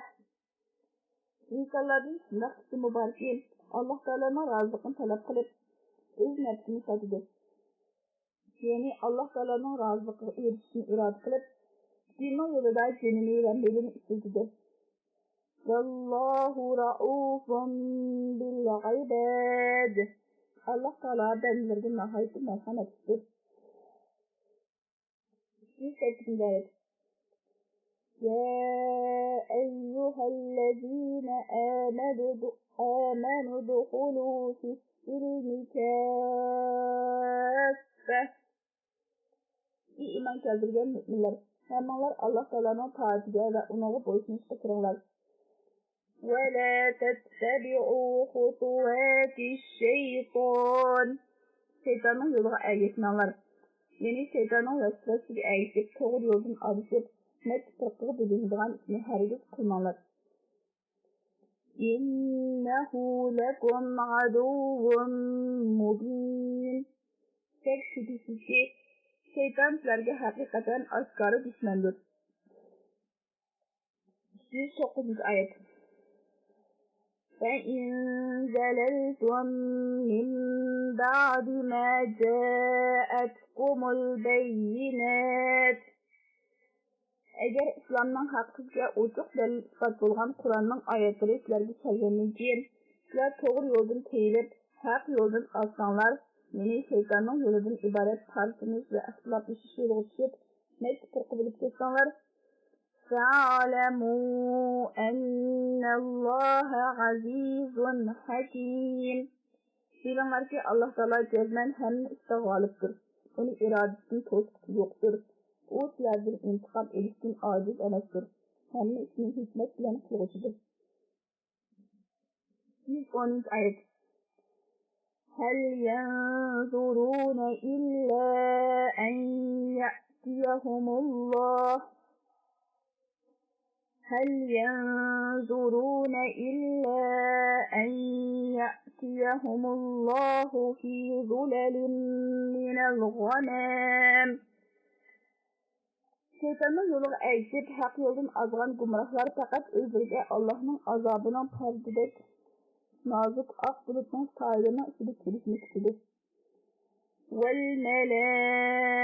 S1: İnsanların şundak kısmı var ki, Allah Teala'nın razılığını talep kılıp, öz nefsini satıdır. Yani Allah Teala'nın razılığını erişini irad kılıp, dinin yolunda cenini ve melini istedidir. وَاللّٰهُ رَؤُوفٌ بِالْعِبَادِ. Allah Teala benlerden nahayeti merhametlidir. 108-ayet. يَا أَيُّهَا الَّذ۪ينَ آمَنُوا ادْخُلُوا فِي السِّلْمِ كَافَّةً. İman keltirgen müminler, hemenler Allah Teala'nın taatiga ve ona boysunuşa kiringlar. وَلَا تَتَّبِعُوا خُطُوَاتِ الشَّيْطَانِ. Şeytanın yoluna ergeçmenler. Yani şeytanın vesvesesiga ergişip, doğru yoldan adışıp, net tırqığı bildiğinden ismi hareket kılmalar. إِنَّهُ لَكُمْ عَدُوٌّ مُبِينٌ. Tek şüphesiz ki, şeytan sizlerge hakikaten aşkarı düşmandır. 109-ayet. فَإِنْ زَلَلْتُمْ مِنْ بَعْدِ مَا جَاءَتْكُمُ الْبَيِّنَاتِ. Eğer İslam'dan hakkıca uçuk delil ispat bolğan Kur'an'ın ayetleri sizlerge kelgenden keyin, sizler doğru yoldan teyilip, hak yoldan alsanlar, yani şeytanın yolundan ibaret tartışmış ve ihtilaflaşış yolu düşüp, net tırqı bilip geçsanlar, فَعَلَمُوا أَنَّ اللّٰهَ عَز۪يزٌ حَك۪يمٌ. Bilinglar ki Allah Teala cezmen hem işte galiptir. Onun iradesinin to'siqi yoktur. O sizlerden intikam edişten aciz emasdir. Hem ismin hikmet bilen kılgıçıdır. 110-ayet. هَلْ يَنْظُرُونَ إِلَّا أَنْ يَأْتِيَهُمُ اللّٰهُ. هَلْ يَنْظُرُونَ إِلَّا أَنْ يَأْتِيَهُمُ اللّٰهُ فِي ظُلَلٍ مِّنَ الْغَمَامِ. Şeytanın yoluga ergişip haq yoldan azgan gumrahlar faqat özleriga Allah'ın azabının perdedek nazik ak bulutun sayılığına ısıdık gelişmektedir. Vel melaike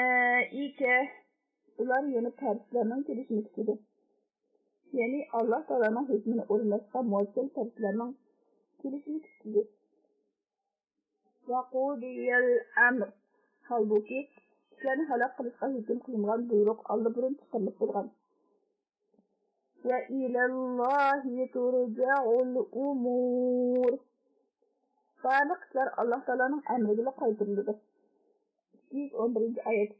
S1: ular yönü terslerinin gelişmektedir. Yani Allah Teala'nın hükmünü orunlaşsa muhasel terslerinin gelişmektedir. Ve kudiyel emr halbuki işlerini halak kılışka hüküm kılıngan buyruk aldı burun çıkarılıp durgan. Ve ilallahi turca'ul umur. Ba'lık işler Allah Teala'nın emriyle kaydırılıdır. 211. ayet.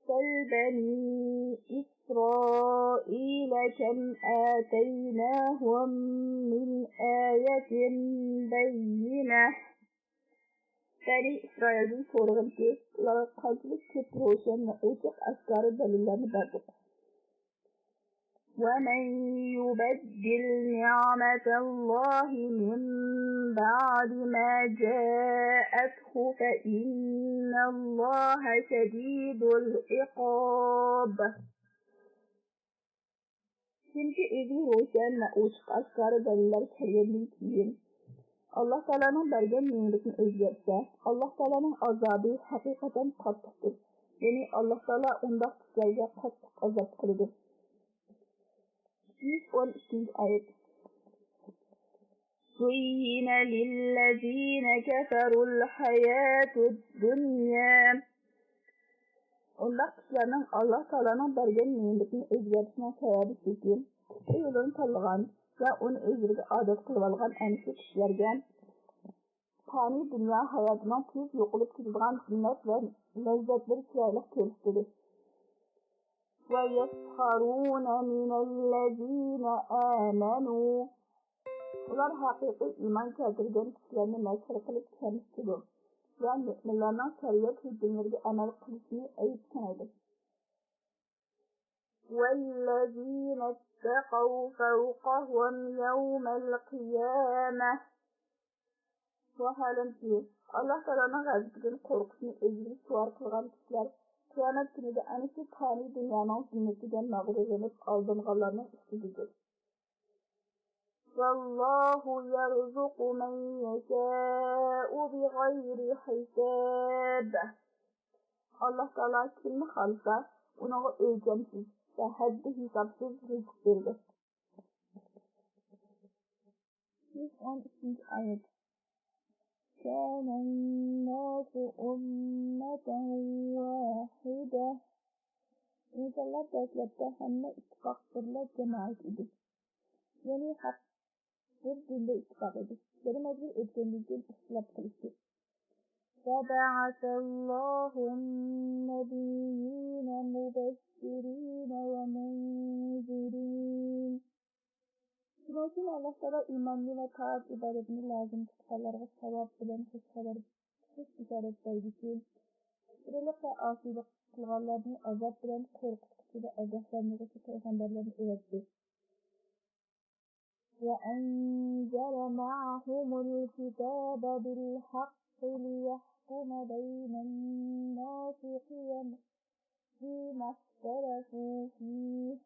S1: Sel beni İsrail kem âteynâhum min âyetin beyyineh. Beni İsrail'in sorğun ki, ulara qanchalik ko'p ro'shan va ochiq askari dalillarni berdik. وَمَنْ يُبَدِّلْ نِعْمَةَ اللَّهِ مِنْ بَعْدِ مَا جَاءَتْهُ فَإِنَّ اللَّهَ شَدِيدُ الْعِقَابِ. Kimki o'zi ro'shan va ochiq askari dalillar kelgandan keyin Allah Teala'nın bergen nimetini özgürse, Allah Teala'nın azabı hakikaten qattiqdir. Yani Allah Teala undaq kişilerge qattiq azap kılıdır. 112. ayet. زُيِّنَ لِلَّذِينَ كَفَرُوا الْحَيَاةُ الدُّنْيَا. Undaq kişilerinin Allah Teala'nın bergen nimetini özgürsine sebebi çekin, yolunu tanıgan ve onu özgürge adet kılıp algan enişli kişilerge fani dünya hayatından tez yoqulup ketadigan zinnet ve lezzetleri çiğerlik görüştürür. وَيَسْخَرُونَ مِنَ الَّذِينَ آمَنُوا. Ular haqiqiy iman keltirgen kişilerini məşhur kılıp kəmiştidir. Ve müminlerinin şeriyet hükümlerine amel kılışını ayıp sanaydı. وَالَّذِينَ اتَّقَوْا فَوْقَهُمْ يَوْمَ الْقِيَامَةِ. Bu halin ki Allah Teala'nın gazabından korkusunu özgürlü suar kılgan kişiler kıyamet günü de anısı fani dünyanın sünnetinden mağrurlanıp aldırganlarının üstüdür. Vallahu yerzuqu men yeşâ'u bighayri hisâb. Allah Teala kimni halsa ona ölçemsiz ve haddi hesapsız rızık verir. 113. ayet. كان الناس أمة واحدة. İnsanlar devlette hamle ittifak birle cemaat idi. Yani hak bir dinde ittifak idi. Bir mecbur etkenliğin ihtilaf kılıştı. فَبَعَثَ اللّٰهُ النَّبِيِّينَ مُبَشِّرِينَ وَمُنْذِرِينَ. Bunun için Allah Teala imanlı ve taat ibadetini lazım tutkalarına sevap bilen hussaları hus işaret verdi ki, kibirlik ve asilik kılganlarını azap bilen korkutucu ve azaplarını peygamberlerini öğretti. وَأَنْزَلَ مَعَهُمُ الْكِتَابَ بِالْحَقِّ لِيَحْكُمَ بَيْنَ النَّاسِ فِيمَا اخْتَلَفُوا فِيهِ.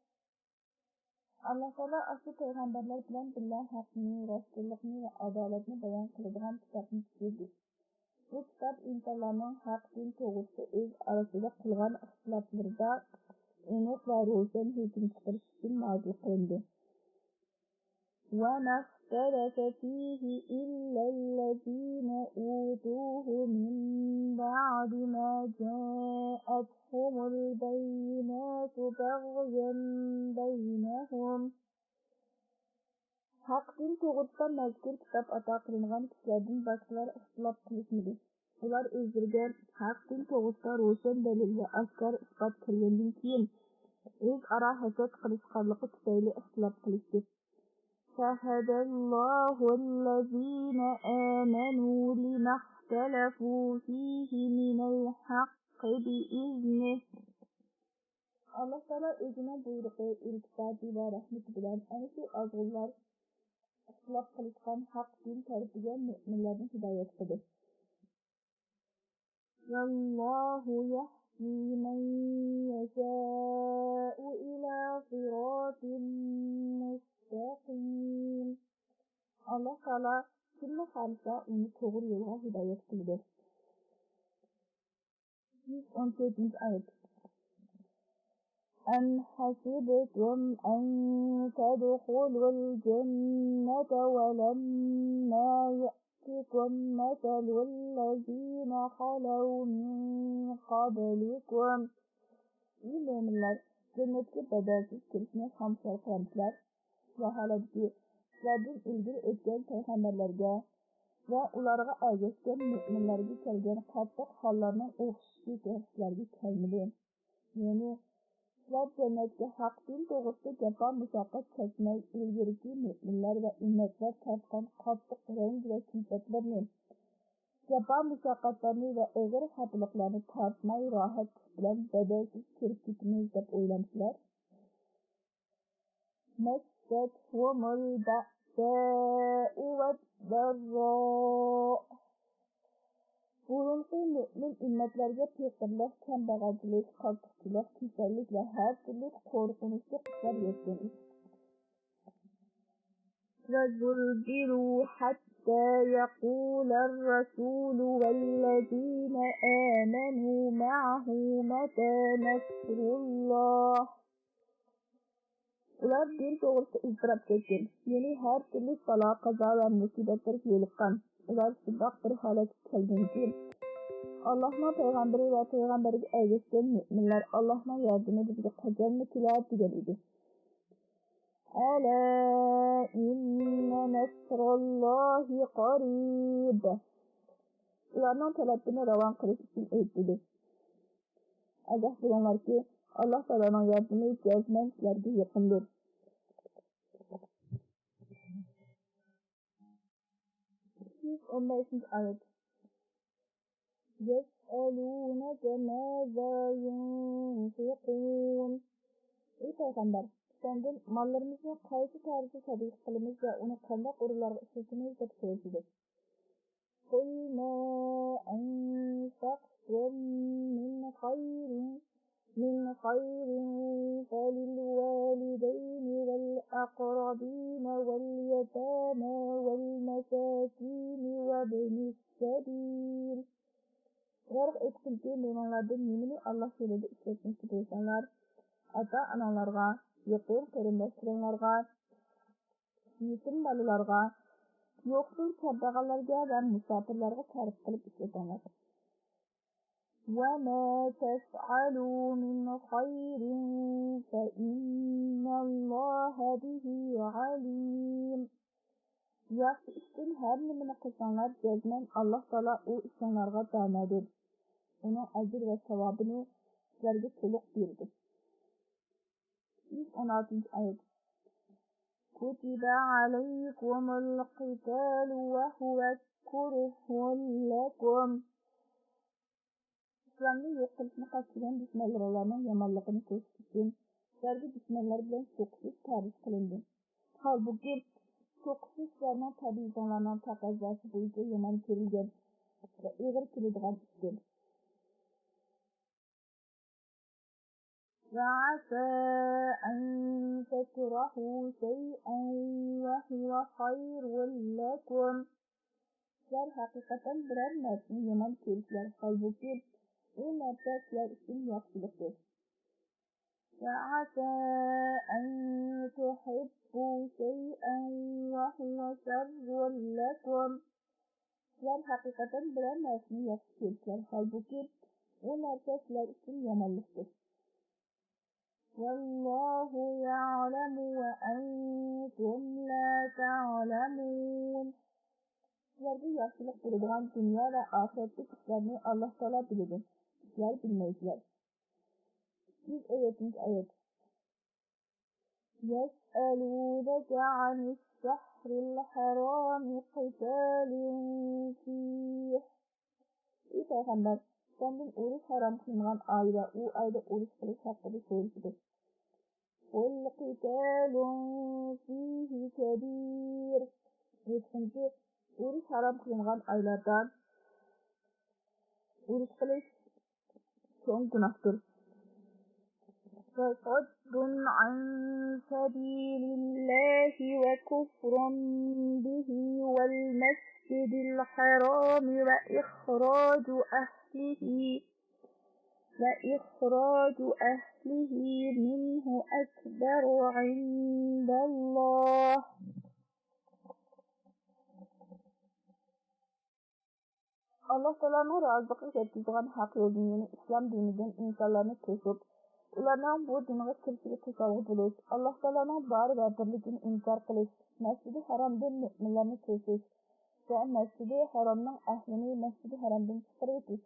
S1: Allah Teala asıl peygamberler bilen billah hakkını, rastgırlıkını ve adaletini beyan kılıdığan kitabını tutuyordu. Bu kitap insanların hak din doğrusu öz arasında kılgan ihtilaflarda enek ve roşen hüküm çıkarış için nazil kılındı. وَمَا اخْتَلَفَ فِيهِ إِلَّا الَّذِينَ أُوتُوهُ مِنْ بَعْدِ مَا جَاءَتْهُمُ الْبَيِّنَاتُ بَغْيًا بَيْنَهُمْ. Haq din to'g'risida mazkur kitob ato qilingan kishilardan boshqalar ixtilof qilishmadi. Ular o'zlariga haq din to'g'risida ro'shan dalil va oshkor isbot kelgandan keyin o'zaro hasad qilishganligi tufayli ixtilof qilishdi. فَهَدَى اللَّهُ الَّذِينَ آمَنُوا لِمَا اخْتَلَفُوا فِيهِ مِنَ الْحَقِّ بِإِذْنِهِ. Allah Teala özünün buyruğu, iltifati ve rahmeti bilen anısı azgınlar ixtilof qilishgan haq din tarafiga mu'minlarni hidoyat qildi. Vallohu يهدي من يشاء إلى صراط مستقيم. Allah Taala kimni xohlasa uni to'g'ri yo'lga hidoyat qiladi. 114-oyat. أم حسبتم أن تدخلوا الجنة ولما يأتكم مثل الذين خلوا من قبلكم. Müminler cennetke bedelsiz kirishni hamsar qilamsizlar. Vaholanki sizlardan ilgari o'tgan payg'ambarlarga va ularga ergashgan mu'minlarga kelgan qattiq hollarning o'xshashi sizlarga kelmadi. Ya'ni sizlar jannatga haq din to'g'risida jafo mushaqqat chekmay ilgariki mu'minlar va ummatlar tortgan qattiq ranj va kulfatlarni, jafo mushaqqatlarni va og'ir xatoliklarni tortmay rohat bilan bedelsiz kirib ketamiz deb o'ylamsizlar. مستهم البأساء والضراء. Burunqi mümin ümmetlerge peygamberlik, kambag'alchilik, qattiqchilik, kasallik va har turli qo'rqinchli ishlar yetgan. وَزُلْزِلُوا حَتَّى يَقُولَ الرَّسُولُ وَالَّذِينَ آمَنُوا مَعَهُ مَتَى نَصْرُ اللَّهِ. Ular din to'g'risida iztirab ketgan, ya'ni har turli balo, qazo va musibatlar yo'liqqan. Ular shundoq bir holatga kelganki, Allohning payg'ambari va payg'ambarga ergashgan mu'minlar Allohning yordami bizga qachon keladi degan edi. Ala inna nasrallohi qarib. Ularning talabini ravon qilish uchun aytdi. Agah bilinglarki, Allah Taoloning yordami jazman sizlarga yaqindir. Ayet. يسألونك ماذا ينفقون. Ey Peygamber, senden mallarımızı qaysi tarzda sadaqat qilamiz va uni qanday o'rinlarga ishlatamiz deb so'raydi. قل ما أنفقتم من خير فللوالدين والأقربين واليتامى والمساكين وابن السبيل. Ular aytdiki, meninglardan nimani Alloh yo'lida ishlatmoqchi bo'lsanglar, ota-onalarga, yaqin qarindoshlarga, yetim bolalarga, yo'qsul kambag'allarga va musofirlarga sarf qilib ishlatinglar. وَمَا تَفْعَلُوا مِنْ خَيْرٍ فَإِنَّ اللَّهَ بِهِ عَلِيمٌ. Yaxshi ishdan har nimani qilsanglar, jazman Alloh taolo u ishlarga ta'madir. Uning ajr va savobini sizlarga to'liq berdi. 16-oyat. كتب عليكم القتال وهو كره لكم. İslam'da yo'q qilishni qasdigan dushmanlarning yomonligini ko'rish uchun sizlarga dushmanlar bilan so'qishish ta'rif qilindi. Halbuki so'qishish sizlarning tabiatlarning taqozosi bo'yicha yomon ko'rilgan va og'ir keladigan ishdir. وعسى أن تكرهوا شيئا وهو خير لكم. Sizlar haqiqatan biror narsani yomon ko'rishlar, halbuki u narsa sizlar uchun yaxshilikdir. وعسى أن تحبوا شيئا وهو شر لكم. Sizlar haqiqatan biror narsani yaxshi ko'rishlar, halbuki u narsa sizlar uchun yomonlikdir. والله يعلم وأنتم لا تعلمون. Sizlarga yaxshilik bo'ladigan dunyo va oxiratdagi ishlarni Alloh taolo biladi. Sizlar bilmaysizlar. 107-oyat. يسألونك عن الشهر الحرام قتال فيه. Ey Peygamber, senden oruç haram kılıngan ay ve o ayda oruç kılış hakkında sorusudur. قل قتال فيه كبير. Aytkinki, oruç haram kılıngan aylardan oruç kılış çoğun günahtır. فَصَدٌّ عَنْ سَبِيلِ اللَّهِ وَكُفْرٌ بِهِ وَالْمَسْجِدِ الْحَرَامِ وَإِخْرَاجُ أَهْلِهِ مِنْهُ أَكْبَرُ عِنْدَ اللَّهِ. Allah Teala'nın razılığı yetkizdiğin hak yolunu İslam dininden insanlarını kesip, ularning bu dinga kirishiga to'sqinlik bo'lish, Alloh taoloning bor va birligini inkor qilish, Masjidi Haromdan mo'minlarni kesish va Masjidi Haromning ahlini Masjidi Haromdan chiqarib o'tish.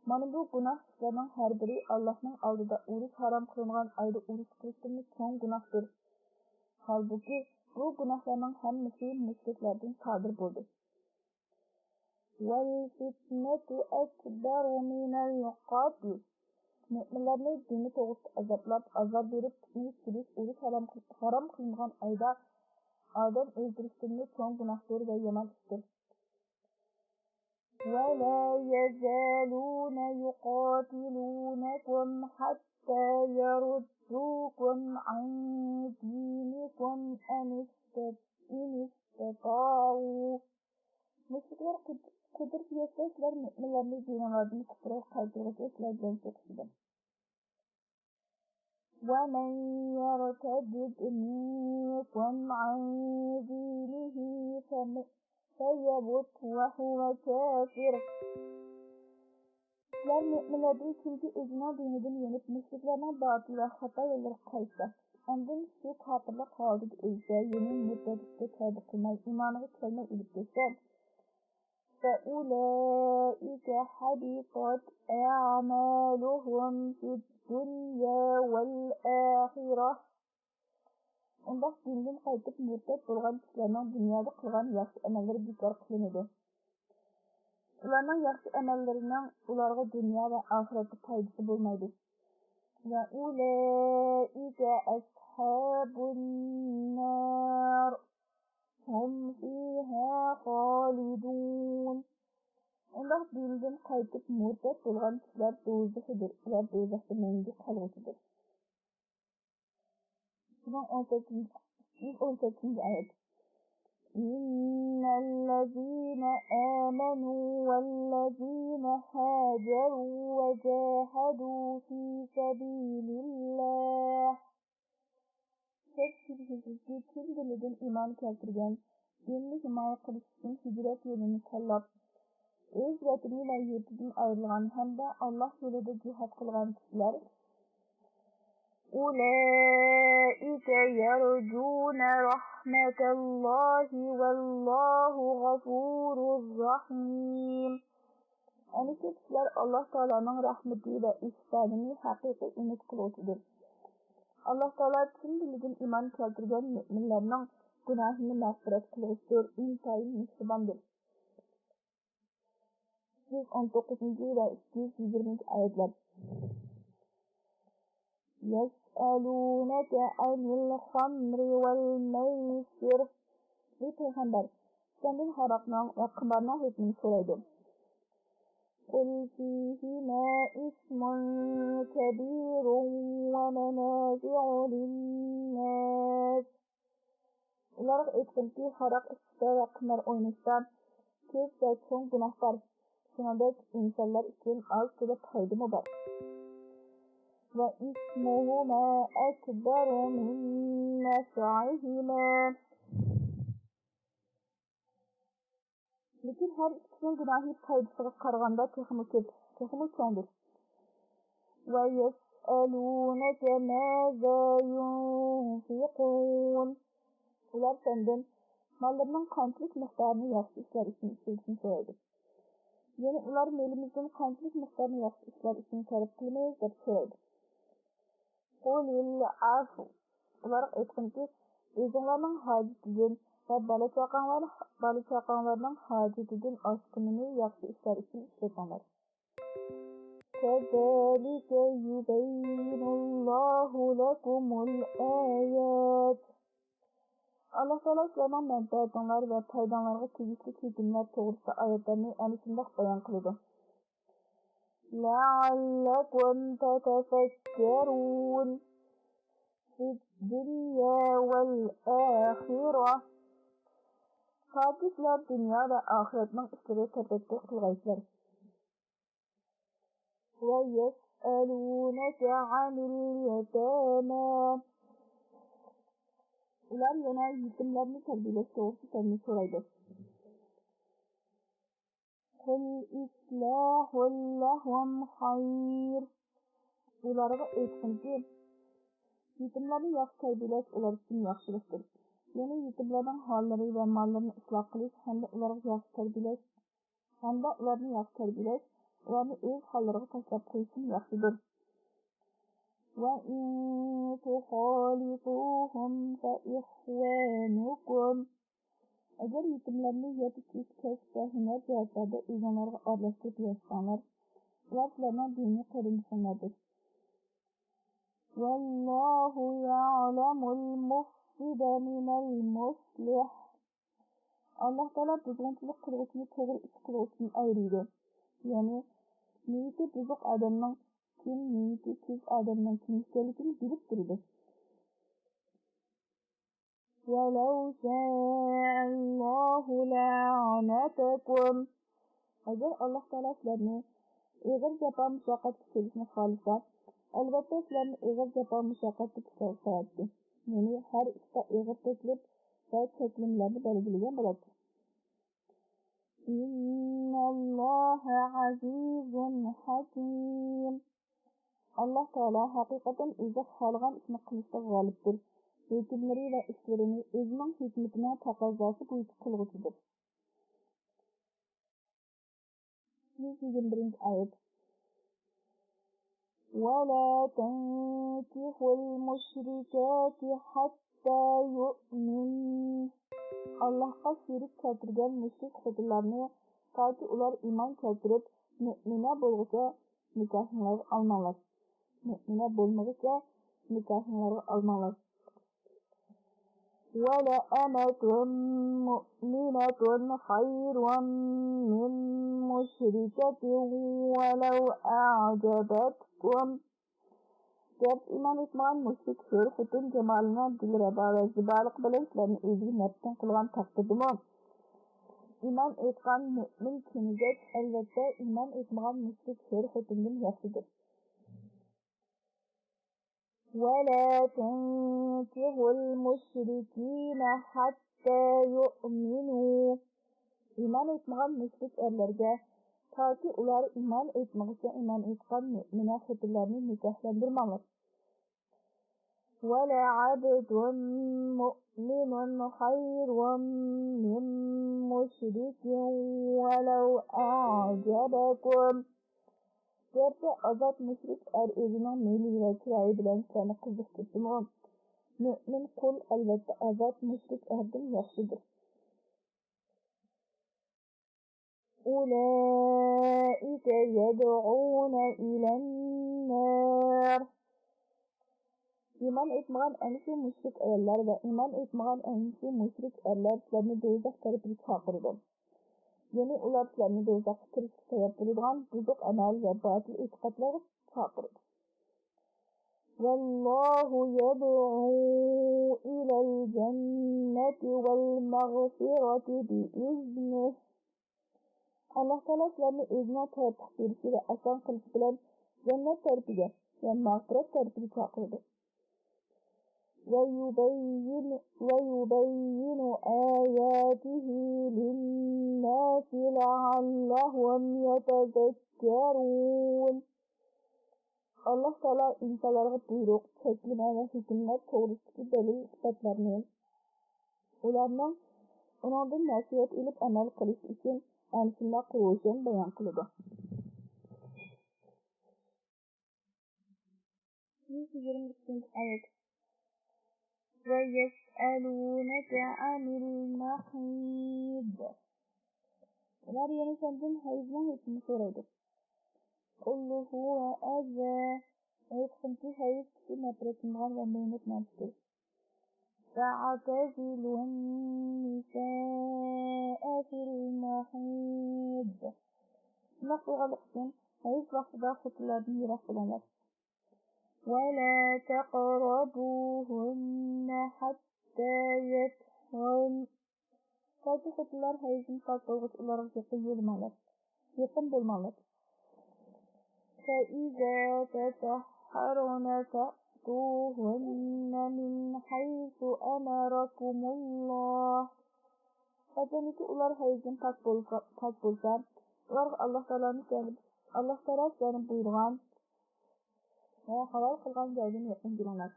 S1: Mana bu gunoh ishlarning har biri Allohning oldida urush harom qilingan oyda urush qilishdan cho'ng gunohdir. Halbuki bu gunohlarning hammasi mushriklardan sodir bo'ldi. وَالْفِتْنَةُ أَكْبَرُ مِنَ الْقَتْلِ. Müminlerni dini to'g'risida azoblab, azor berib, kilish, urush harom qilingan oyda odam o'ldirishdan cho'ng gunohdir va yomon ishdir. وَلَا يَزَالُونَ يُقَاتِلُونَكُمْ حَتَّى يَرُدُّوكُمْ عَنْ دِينِكُمْ إِنِ اسْتَطَاعُوا. Müşrikler kudret yetse sizler müminlerini dinlerden kufra kaldırıcı sizlerden çekişidir. وَمَنْ يَرْتَدِدْ مِنْكُمْ عَنْ دِينِهِ فَيَمُتْ وَهُوَ كَافِرٌ. Sizler müminlerden kimki özünün dininden yenip müşriklerinin batıl ve hata yolları kaysa, ondan şu kafirlik halde ölse, yemin müddetlikte tövbe kılmay, imanına kelme ilip geçer. فَأُولَٰئِكَ حَبِطَتْ أَعْمَالُهُمْ فِي الدُّنْيَا وَالْآخِرَةِ. Ondan dinden qaytib murtad bo'lgan kishilarning dunyoda qilgan yaxshi amallari bekor qilinadi. Ularning yaxshi amallarining ularga dunyo va oxiratda foydasi bo'lmaydi. وَأُولَٰئِكَ أَصْحَابُ النَّارِ هُمْ فِيهَا خَالِدُونَ. Ondan dinden qaytib murtad bo'lgan kishilar do'zaxdadir. Ular do'zaxda mangu qolguchidir. 18. ayet. إِنَّ الَّذِينَ آمَنُوا وَالَّذِينَ هَاجَرُوا وَجَاهَدُوا فِي سَبِيلِ اللَّهِ. Şüphesiz kim diliden iman keltirgen, dinni himoya qilish uchun hijrat yo'lini tanlab, o'z vatani va yurtidan ayrilgan hamda Alloh yo'lida jihad qilgan kishilar أُولَئِكَ يَرْجُونَ رَحْمَةَ اللَّهِ وَاللَّهُ غَفُورٌ رَحِيمٌ. Ana şu kişiler Allah Teala'nın rahmeti ve ihsanını haqiqiy umid qiluvchidir. Allah Teala kim bilgan iman keltirgan müminlerning günahını mağfiret qiluvchidir, intayin mehribondir. 119. ve 220. ayetler. يَسْأَلُونَكَ عَنِ الْخَمْرِ وَالْمَيْسِرِ. Ey Peygamber, senden harakның ve kımarның hükmünü soraydı. قُلْ فِيهِمَا إِثْمٌ كَبِيرٌ وَمَنَافِعُ لِلنَّاسِ. Ularga aytqin ki, harak içişte ve kımar oynashda ko'p ve cho'ng gunoh bor. Shuningdek, insonlar uchun oz to'la foydami bor. وَإِثْمُهُمَا أَكْبَرُ مِنْ نَفْعِهِمَا. Lekin her ikisinin günahı foydasına qaraganda texmi ko'p, texmi cho'ngdir. وَيَسْأَلُونَكَ مَاذَا يُنْفِقُونَ. Ular senden mallarının qanchalik miqdorini yaxshi ishlar uchun ishlatishini so'raydi. Yani ular melimizdan qanchalik miqdorini yaxshi ishlar uchun sarf qilmaymiz deb so'raydi. قُلِ الْعَفْوَ. Ular aytqin ki, o'zinglarning hojatidan va bola-chaqanglarning hojatidan oshqinini yaxshi ishlar uchun ishlatinglar. كَذَلِكَ يُبَيِّنُ اللَّهُ لَكُمُ الْآيَاتِ. Allah Teala sizlarning manfaatinglar va foydanglarga tegishli hukmlar to'g'risida oyatlarni ana shunday bayon qiladi. لعلكم تتفكرون في الدنيا والآخرة. Fakirler dünyada ahiretning ishlari tadbiq qilg'aysizlar. Va yas'alunaka 'anil yatama. Ular yana yetimlarni tarbiyalash to'g'risida seni so'raydi. Qul islahul lahum xayr. Ularga aytqinki, yetimlarni yaxshi tarbiyalash ular uchun yaxshilikdir. Yani yetimlarning hollari va mollarini isloh qilish hamda ularga yaxshi tarbiyalash ularni o'z hollariga tashlab qo'yishdan yaxshidir. Va in tukhalituhum fa ikhwanukum. Agar yetimlarni yetishlik kasb va hunar jihatlarda o'zinglarga aralashtirib yashasanglar, ular sizlarning diniy qarindoshlaringlardir. Vallohu ya'lamul mufsida minal muslih. Allah Teala buzg'unchilik qiluvchini to'g'ri ish qiluvchidan ayiradi. Ya'ni niyati buzuq odamning kim, niyati tuz odamning kim ekanligini bilib turadi. Walau sha'allohu la'anatakum. Agar Allah Teala sizlarni ig'ir jafo mushaqqatga kelishni xohlasa, albatta sizlarni ig'ir jafo mushaqqatga chiqaradi. Ya'ni har ishda ig'ir taklif va cheklimlarni belgilagan bo'ladi. Innalloha azizun hakim. Allah Teala haqiqatan o'zi xohlagan ishni qilishda g'olibdir. Hukmlari va ishlarini o'zining hikmatining taqozosi bo'yicha qilg'uchidir. 121-oyat. ولا تنكحوا المشركات حتى يؤمنوا. Allah'a şirik keltirgan mushrik xotinlarni toki ular iymon keltirib mu'mina bo'lguncha nikohinglarga olmanglar. Mu'mina bo'lmaguncha nikohinglarga olmanglar. Wala amatun mu'minatun khayrun min mushrikatin walau a'jabatkum. Gap iman etmagan mushrik hur xotin jamolining dilrabo va zibolik bilan sizlarni o'ziga naftan qilgan taqdirdimi? Iman etgan mu'min kimgach albatta iman etmagan mushrik hur xotindan yaxshidir. ولا تنكحوا المشركين حتى يؤمنوا. iman etmagan mushrik erlarga toki ular iman etmaguncha iman etgan mu'mina xotinlarni nikohlantirmanglar. وَلَعَبْدٌ مُؤْمِنٌ خَيْرٌ مِّن مُّشْرِكٍ وَلَوْ أَعْجَبَكُمْ. Gerçi azat müşrik özünün meyli ve kirayı bilen seni kızıktırdı. Mümin kul elbette azat müşrik erden yaşlıdır. أولئك يدعون إلى النار. İman etmeyen enisi müşrik erler ve iman etmeyen enisi müşrik erler sizlerini do'zax tarafına çağırdı. Yani ular sizlerini do'zaxga kirishga sebep bo'ladigan buzuq amal ve batıl e'tiqodlarga çağırdı. Vallohu yad'u ilal jannati vel mağfirati biiznih. Allah Teala sizlarni o'zine tavfiq berishi va oson qilish bilan jannat tarafiga va mag'firat tarafiga chaqirdi. وَيُبَيِّنُ آيَاتِهِ لِلنَّاسِ لَعَلَّهُمْ يَتَذَكَّرُونَ. Allah Teala insanlarga buyruq, cheklama va hukmlar to'g'risidagi dalil isbotlarni ularning uningdan nasihat ilib amal qilish uchun anshunday qilishini bayon qiladi. 122-oyat. وَيَسْأَلُونَكَ عَنِ الْمَحِيضِ. Ular yana senden hayızning hukmini so'raydi. قُلْ هُوَ أَذًى. Aytqinki hayız kishi nafratlanigan va mehnatnashdir. فَاعْتَزِلُوا النِّسَاءَ فِي الْمَحِيضِ. Shunday qilganlik uchun Hayız vaqtida xotinlardan yiroq bo'linglar. ولا تقربوهن حتى يطهرن. Qaysi xotinlar hayızın pok bo'lg'uch ularga yaqin bo'lmanglar. فإذا تطهرن فأتوهن من حيث أمركم الله. Qachonki ular hayızın pok bo'lsa, ularga Allah Taala sizlarni buyurgan va halol qilgan joydan yaqin kelinglar.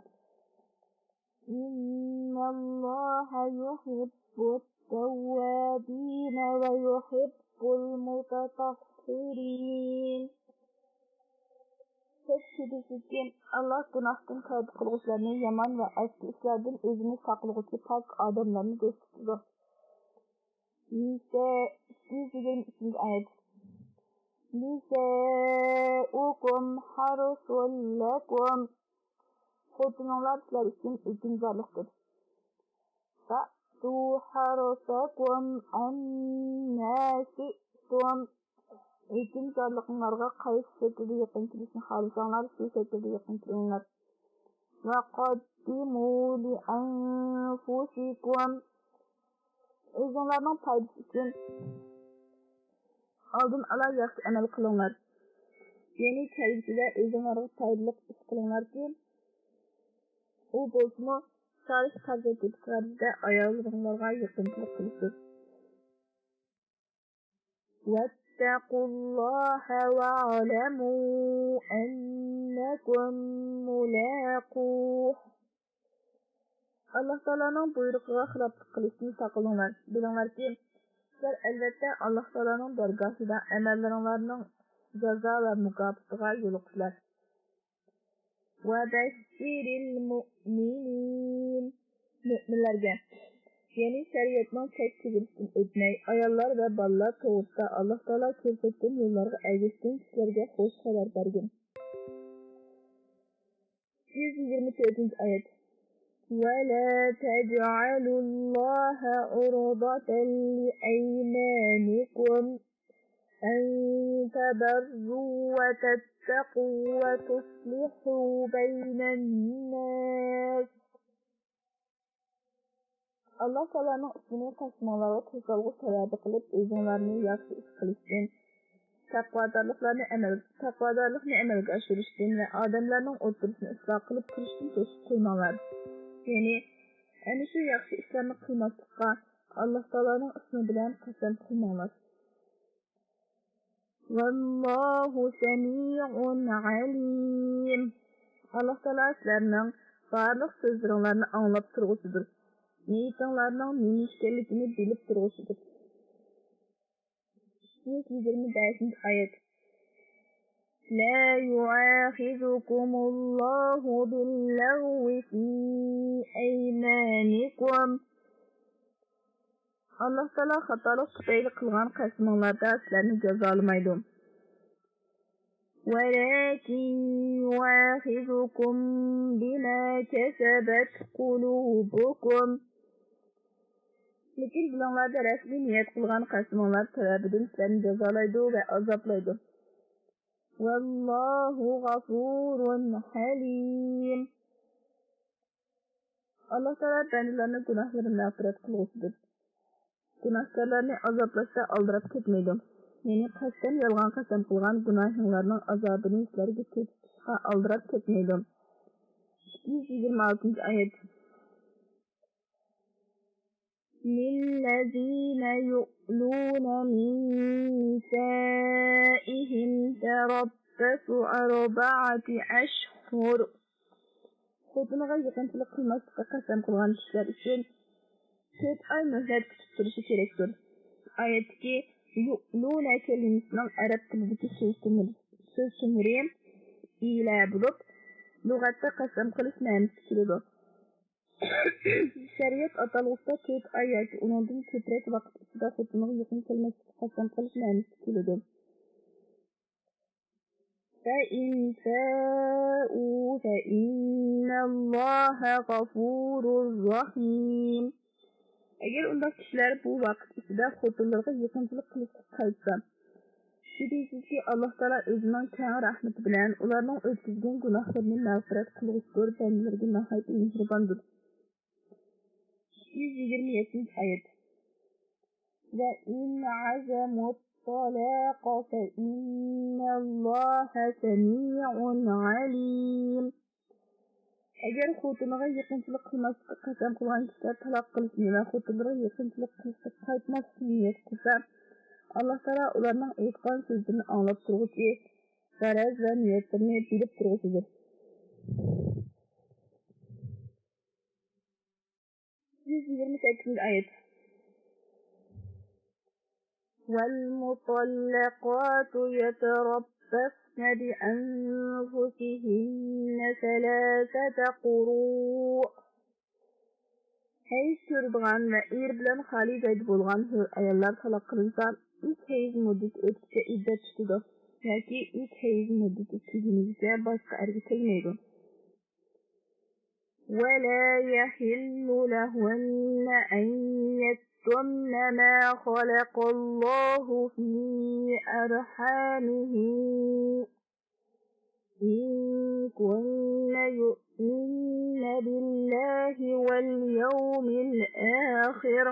S1: Innalloha yuhibbut tawwabin va yuhibbul mutatahhirin. Şüphesiz Allah günahdan tövbe qiluvchilarni yomon va eski ishlardan o'zini saqlovchi pok odamlarni do'st. Nisa 123 oyat. Nisa'ukum harsun lakum. Xotinlar sizlar uchun ekinzorlikdir. Fa'tu harsakum annasikum. Ekinzorliklarga qaysi shaklda yaqin kelishni xohlasanglar, shu shaklda yaqin kelinglar. Va qaddimu li anfusikum. O'zinglarning foydasi uchun oldin ala yaxshi amal qilinglar. Ya'ni kelgusida o'zinglarga foydali ish qilinglarki, u bo'lsa solih farzandliklarda ayollaringlarga yaqinlik qilasiz. Vattaqullaha wa'lamu annakum mulaquh. Allah Taalaning buyrug'iga xiloflik qilishni saqlanglar. Bilinglarki, sizlar albatta Allah Taalaning dargohida amallaringlarning jazo va mukofotiga yo'liqsizlar. Va bashiril mu'minin. Mu'minlarga, ya'ni shariatning chekkilishidan o'tmay, ayollar va bolalar to'g'risida Allah Taala ko'rsatgan yo'llarga ergashgan kishilarga xush xabar bergan. 124-oyat. ولا تجعلوا الله عرضة لأيمانكم أن تبروا وتتقوا وتصلحوا بين الناس. Allah Taalaning ismini qasmoqlarga to'salg'u talab qilib, o'zinglarni yaxshi ish qilishdan, taqvodorlikni amalga oshirishdan va odamlarning o'tirisini isloh qilib turishdan to'sib qo'ymanglar. Yani, ana shu yaxshi ishlarni qilmaslikqa Allah Taalaning ismi bilan qasam qilmanglar. Vallohu sami'un alim. Allah Taala sizlarning barliq so'zlaringlarni anglab turg'uchidir. Niyatinglarning nima ekanligini bilib turg'uchidir. 125-oyat. لا يؤاخذكم الله باللغو في أيمانكم. Allah Taala xatolik tufayli qilgan qasminglarda sizlarni jazolamaydi. ولكن يؤاخذكم بما كسبت قلوبكم. Lekin bilinglarda rasmiy niyat qilgan qasminglar sababidan sizlarni jazolaydi va azoblaydi. Vallohu g'afurun halim. Allah Taala bandalarning gunohlarini mag'firat qiluvchidir. Gunohkorlarni azoblashda aldirab ketmaydi. Ya'ni qasddan yolg'on qasam qilgan gunohlarning azobini sizlarga ketishga aldirab ketmaydi. 126-oyat. للذين يؤلون من نسائهم تربص 4 أشهر. Xotiniga yaqinchilik qilmaslikqa qasam qilgan kishilar uchun 4 oy muhlat kutib turishi kerakdir. Oyatdagi yu'luna kalimasining arab tilidagi so'z tumuri ila bo'lib, lug'atda qasam qilish ma'nosida keladi. Şeriat atalğısında 4 ay yoki undan ko'proq vaqt ichida xotiniga yaqin kelmaslikka qasam qilish ma'nosida keladi. فإن فاءوا فإن الله غفور رحيم. Eğer undaq kişiler bu vaqt ichida xotinlarga yaqinchilik qilishga qaytsa, Şüphesizki Allah Teala özünün keng rahmeti bilen ularning o'tkazgan gunohlarini mag'firat qilg'usidir, bandalarga nihoyat mehribondir. 127 oyat. Va in azamu الطلاق فإن الله سميع عليم. Agar xotiniga yaqinchilik qilmaslikka qasam qilgan kishilar taloq qilishni va xotinlariga yaqinchilik qilishga qaytmaslikni niyat qilsa, Alloh taolo ularning aytgan so'zlarini anglab turuvchi, faraz va niyatlarini bilib turuvchidir. 128 oyat. والمطلقات يتربصن بأنفسهن ثلاثة قروء. Hayz ko'radigan va er bilan xoli joyda bo'lgan ayollar taloq qilinsa, 3 hayz muddati o'tguncha iddat tutadi yoki 3 hayz muddati tugaguncha boshqa erga tegmaydi. ولا يحل لهن أن يكتمن ما خلق الله في أرحامهن إن كن يؤمن بالله واليوم الآخر.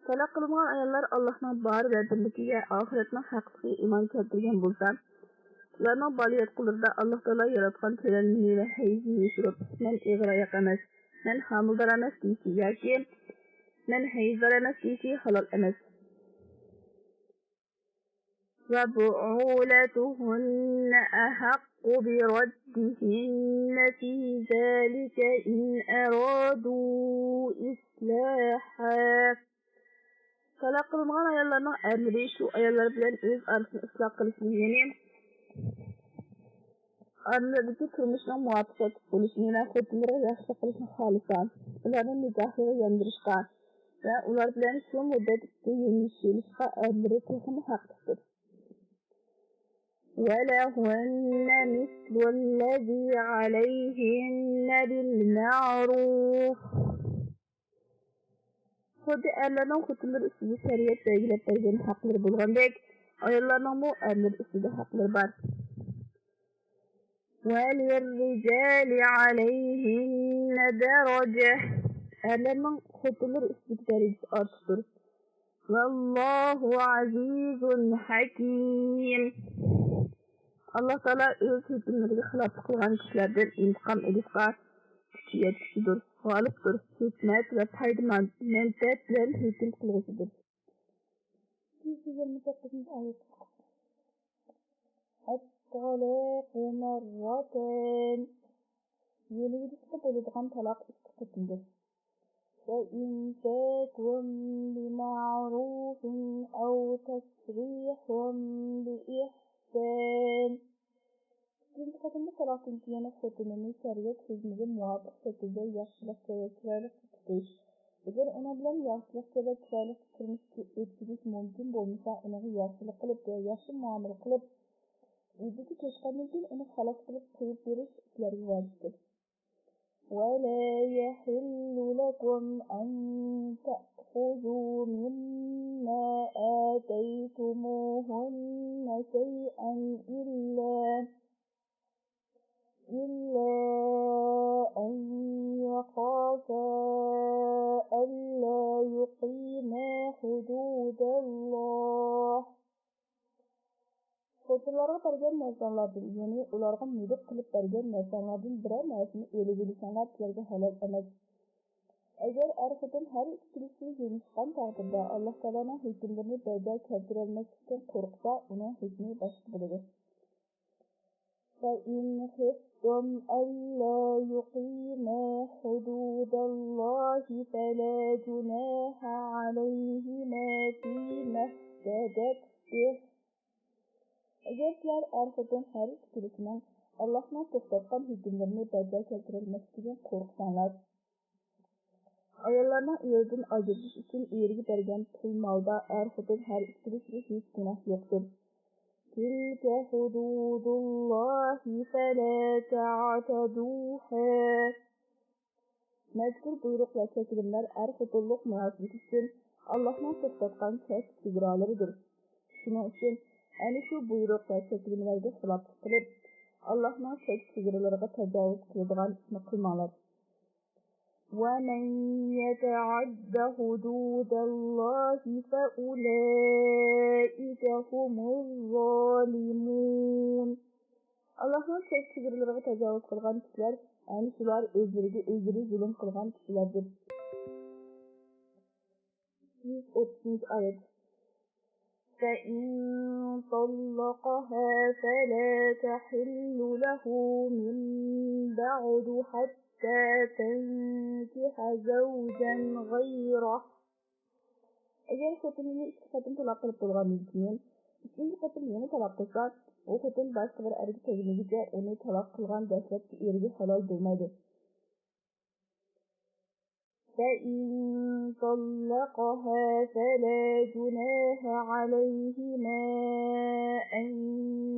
S1: Talaq qilingan ayollar Allohning bor va birligiga, oxiratning haqqiga iymon keltirgan bo'lsa, ularning baliyat qullarida Alloh taolo yaratgan ko'lanmani va hayzni yashirib, men ig'ir oyoq emas, men homildor emas deyishi yoki men hayzdor emas deyishi halol emas. وبعولتهن أحق بردهن في ذلك إن أرادوا إصلاحا. Talaq qilingan ayollarning erlari shu ayollar bilan o'z orasini isloh qilishni, ya'ni aralarındaki turmuşning muvaffaqiyat bo'lishini va xotinlariga yaxshilik qilishni xohlasa, ularni nikohiga yondirishga va ular bilan shu muddatda yengishishga erlari texmi haqlidir. ولهن مثل الذي عليهن بالمعروف. Xuddi erlarning xotinlari ustida shariat belgilab bergan haqlari bo'lgandek, ayollarning bu erlar ustida haqlari bor. وَلِلرِّجَالِ عَلَيْهِنَّ دَرَجَةٌ. Erlarning xotinlari ustida darajasi ortiqdir. Vallohu azizun hakim. Allah Teala öz hükümleriga xilof qilgan kishilardan intiqom olishga kuchi yetkichidir, g'olibdir, hikmat va foydaman manfaat bilan hukm qiluvchidir. 128 oyat. الطلاق مرتان. Yenilikte bo'ladigan taloq 2 qatimdir. فإمساك بمعروف أو تسريح بإحسان. Birinci qadımda talaqdan keyin xotinini shariat hukmiga muvofiq shaklda yaxshilik va chiroyli tutish. Agar ona bilan yaxshilik va chiroyli turmush o'tkazish mumkin bo'lmasa, uning yaxshilik qilib va yaxshi muomala qilib, iddati to'shqandan keyin uni xalos qilib qo'yib berish sizlarga vojibdir. ولا يحل لكم أن تأخذوا مما آتيتموهن شيئا إلا أن يخافا ألا يقيما حدود الله. Xotinlarga bergan narsalardan, ya'ni ularga muddat qilib bergan narsalardan biror narsani elib olishinglar sizlarga halol emas. Agar er-xotin har ikkisi yumishgan taqdirda Alloh taoloning hukmlarini bajara keltirolmaslikdan qo'rqsa, uning hukmi boshqa bo'ladi. فَإِنْ خِفْتُمْ أَلَّا يُقِيمَا حُدُودَ اللَّهِ فَلَا جُنَاحَ عَلَيْهِمَا فِيمَا افْتَدَتْ بِهِ. Agar sizlar er-xotin har ikkisining Allohning to'xtatgan hukmlarini bajara keltirolmasligidan qo'rqsanglar, ayollarning eridan ajratish uchun eriga bergan pul molda er-xotin har ikkisiga hech gunoh yo'qdir. تِلْكَ حُدُودُ اللَّهِ فَلَا تَعْتَدُوهَا. Mazkur buyruq va chekimlar er-xotinlik munosabati uchun Allohning to'xtatgan chek chegaralaridir. Şunun üçün ana shu buyruq va cheklimlarga xiloflik qilib, Allohning chek-chegaralariga tajovuz qiladigan ishni qilmanglar. وَمَنْ يَتَعَدَّ حُدُودَ اللَّهِ فَأُولَئِكَ هُمُ الظَّالِمُونَ. Allah'ın chek-chegaralariga tajovuz qilgan kishilar, ana shular o'zlariga o'zlari zulm qilgan kishilardir. 130-oyat. فَإِنْ طَلَّقَهَا فَلَا تَحِلُّ لَهُ مِنْ بَعْدُ حَتَّى تَنْكِحَ زَوْجًا غَيْرَهُ. Agar xotinini 2 qatim taloq qilib bo'lgandan keyin 3-chi qatim yana taloq qilsa, u xotin boshqa bir erga tegmaguncha uni taloq qilgan dastlabki eriga halol bo'lmaydi. فَإِنْ طَلَّقَهَا فَلَا جُنَاحَ عَلَيْهِمَا أَنْ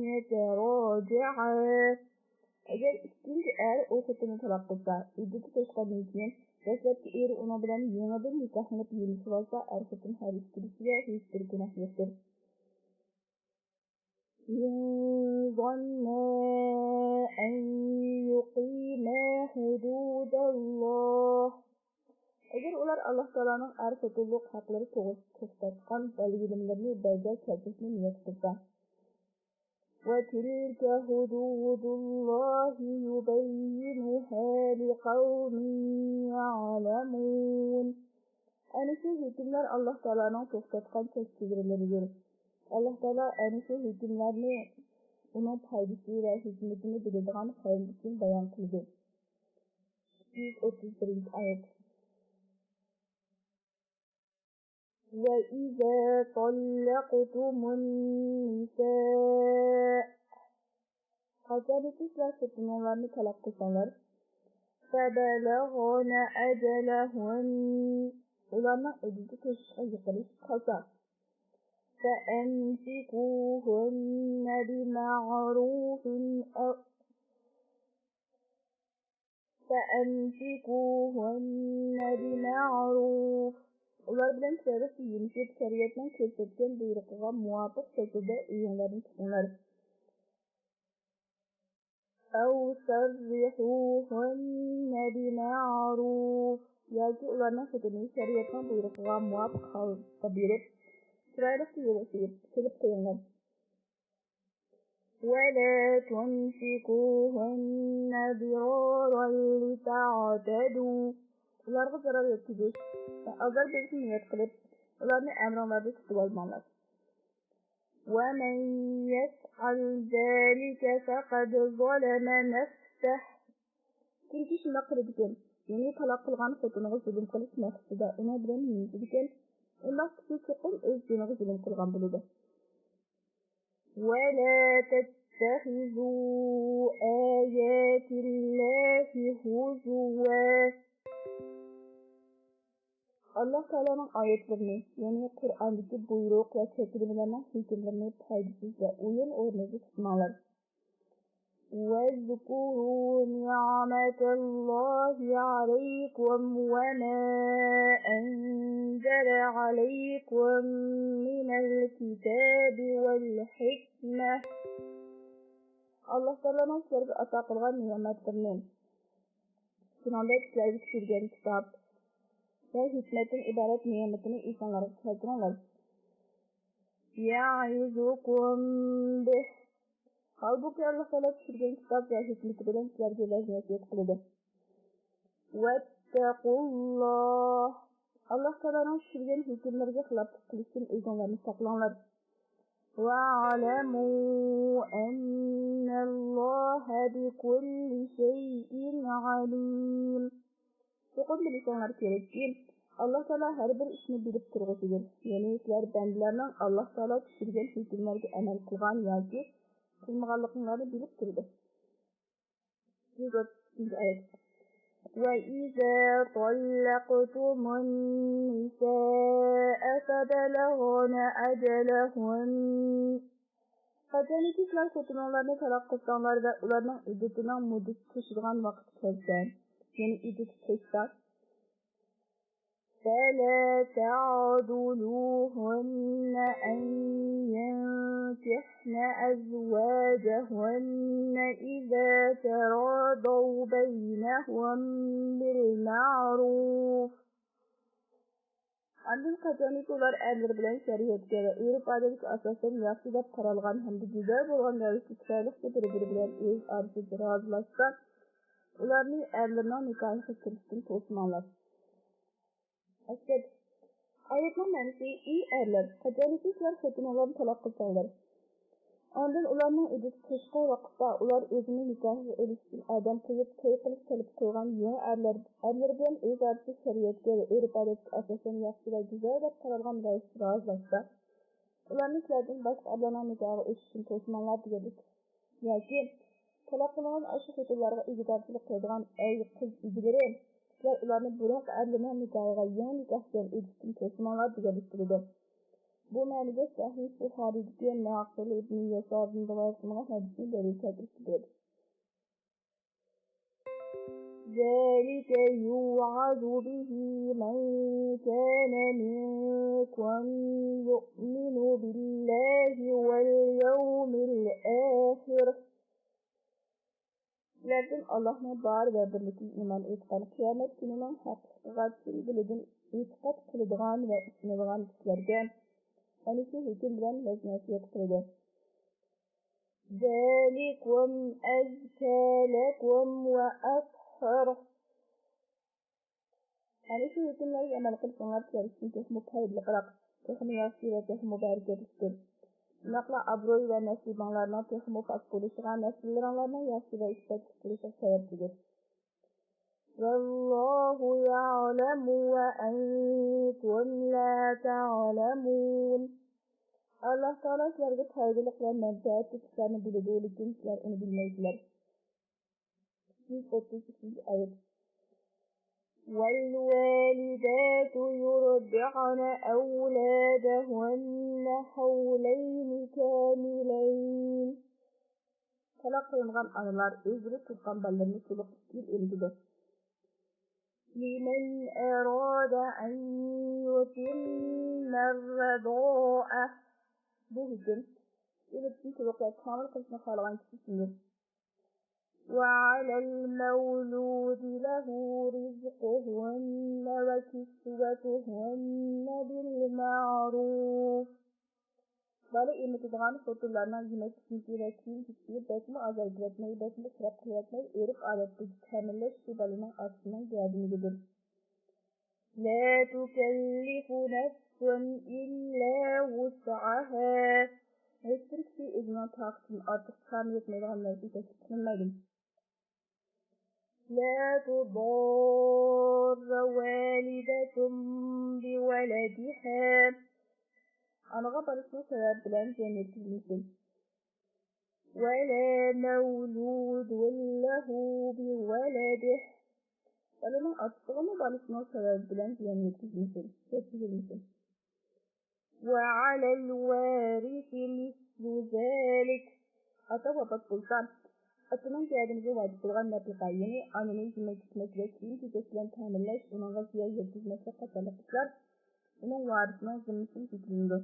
S1: يَتَرَاجَعَا. Agar ikkinchi er u xotinni taloq qilsa, iddati to'shqandan keyin dastlabki eri uning bilan yangidan nikohlanib yurishib olsa, er xotin har ikkalasiga hech bir gunoh yo'qdir. إِنْ ظَنَّا أَنْ يُقِيمَا حُدُودَ اللَّهِ. Agar ular Alloh taoloning er-xotinlik haqlari to'g'risida ko'rsatgan belgilamalarini bajarib keltirishni niyat qilsa, وَتِلْكَ حُدُودُ اللَّهِ يُبَيِّنُهَا لِقَوْمٍ يَعْلَمُونَ. Ana shu hukmlar Alloh taoloning to'xtatgan chek-chegaralaridir. Alloh taolo ana shu hukmlarni uning foydasi va hikmatini biladigan qavm uchun bayon qildi. 131-oyat. وَإِذَا طَلَّقْتُمُ النِّسَاءَ. Qachonki sizlar xotinlarni taloq qilsanglar, فَبَلَغْنَ أَجَلَهُنَّ. Ularning iddati to'shishga yaqinlashib qolsa, فَأَمْسِكُوهُنَّ بِمَعْرُوفٍ. Ular bilan chiroyli yumshab, shariatning ko'rsatgan buyrug'iga muvofiq shaklda uyinglarni tutinglar. أَوْ سَرِّحُوهُنَّ بِمَعْرُوفٍ. yoki ularning xudini shariatning buyrug'iga muvofiq holda berib, chiroyli yumshab qilib qo'yinglar. وَلَا تُمْسِكُوهُنَّ ضِرَارًا لِتَعْتَدُوا. Ularga zarar yetkizish va azor berishni niyat qilib, ularni amringlarda tutib olmanglar. وَمَنْ يَفْعَلْ ذَلِكَ فَقَدْ ظَلَمَ نَفْسَهُ. Kimki shunday qiladi ekan, ya'ni taloq qilgan xotiniga zulm qilish maqsadida uning bilan yashaydi ekan, unday kishi cho'qim o'z joniga zulm qilgan bo'ladi. وَلَا تَتَّخِذُوا آيَاتِ اللَّهِ هُزُوًا. Allah Teala'nın ayetlerini, yani Kur'an'daki buyruk ve çekilmelerinin hükümlerini faydasız ve oyun oynadığı tutmalar. وَاذْكُرُوا نِعْمَةَ اللَّهِ عَلَيْكُمْ وَمَا أَنزَلَ عَلَيْكُمْ مِنَ الْكِتَابِ وَالْحِكْمَةِ. Allah Teala'nın sizlerge ata kılgan nimetlerini, şunandaki sizlerge düşürgen kitap ve hikmetin ibaret nimetini insanlara keltirenler. يَعِظُكُمْ بِهِ. Halbuki Allah Teala düşürgen kitap ve hikmeti bilen sizlerge vaziyet kılıdı. وَاتَّقُوا اللّٰهِ. Allah Teala'nın düşürgen hükümlerine hilaflık kılışın uygunlarını saklanlar. وَعَلَمُوا أَنَّ اللّٰهَ بِكُلِّ شَيْءٍ عَلِيمٌ. Çoxun bilişenler gerek ki, Allah Teala her bir işini bilip turğusudur. Yani sizler bendilerinin Allah Teala düşürgen hükümlerine emel kılgan yoki kılmağanlıklarını bilip turdu. 130. ayet. وَإِذَا طَلَّقْتُمُ النِّسَاءَ فَبَلَغْنَ أَجَلَهُنَّ. Qachonki sizlar xotinlarni taloq qilsanglar va ularning iddatining muddati to'shilgan vaqt kelsa, ya'ni iddati to'shsa, فلا تعضلوهن أن ينكحن أزواجهن إذا تراضوا بينهم بالمعروف. Andın qaçaniki ular erler bilen şeriatga ve urf-odatga asosan yaxshi deb qaralgan hamda go'zal bo'lgan ravishda chiroyli bir-biri bilan o'z orasida rozilashgan ularni erlarning nikohiga kirishdan to'smanglar. Ayetning ma'nosi: ey erlar, qaçaniki sizlar xotinlarni taloq qilsanglar, ondan ularning iddat qilishgan vaqtda ular o'zini nikohga erishgan odam qo'yib to'y qilish talab qo'ygan yangi erlar bilan o'z orasida shariatga va urf-odatga asosan yaxshi va go'zal deb qaralgan ravishda rozilashsa, ularni sizlardan boshqa odamlar nikohiga o'tishdan to'smanglar dedik. Yoki taloq qilingan ashu xotinlarga ig'dorchilik qiladigan ey qiz egalari, sizlar ularni buraq erlarning nikohiga yangi nikoh bilan o'tishdan to'smanglar dedik. Bu ma'noda Sahih Buxoriyda Naql ibn Yasarning rivoyat qilgan hadisni dalil keltirib ذلك يوعظ به من كان منكم يؤمن بالله واليوم الآخر. Lakin Allah'ın bar ve birlikte iman etken kıyamet gününün hakkıqatını bilidin etiqat kılıdığan ve ismidiğan kişilerge Anisi hüküm bilen nasihat qiladi. Zalikum azka lakum wa athhar. Anisi hükümleri amal qilsanglar sizlar texmo faydalıroq, texmo yaxshi va texmo barakatlidir. Naqla abroy va nasibanglarning texmo pok bo'lishiga nasllarning yaxshi va isbat bo'lishiga sababdir. Vallohu ya'lamu wa antum la ta'lamun. Allah Teala sizlarga foydali va manfaatli ishlarni biladi, lekin sizlar uni bilmaysizlar. 32 oyat. والوالدات يرضعن أولادهن حولين كاملين. Talaq qilingan analar o'zini tuqqan bolalarni to'liq 2 yil emizadi. لمن أراد أن يتم الرضاعة. Bu hüküm üretim çocuklar kamil kılsın kalan kişisindir. وعلى المولود له رزقهن وكسوتهن بالمعروف. Bala emizadigan xotinlarning yemak ichki va kiyim kechigi betmi azaltmaydi, betmi kirab qilayotmay, urf-odatda ta'minlash shu balaning aqlining yordamidir. La tukallifu nafsun illa wus'aha. Hech bir kishi o'zining toqatidan ortiq kam yetmaydigan narsa taklif qilmaydi. La tudarra walidatun biwaladiha. Anaga barışma sebep bilen cennetliysin. وَلَا مَوْلُودٌ لَهُ بِوَلَدِهِ. Balının atıqını barışma sebep bilen cennetliysin. وَعَلَى الْوَارِثِ مِثْلُ ذَلِكَ. Ata babat bulsan, atının kendimize vacip olan nafika, yani annenin yemek içmek ve kiyim tüketilen tamirleş, onunla ziya yetişmekle kaçalıklar, onun varisinin zımısını tüküründü.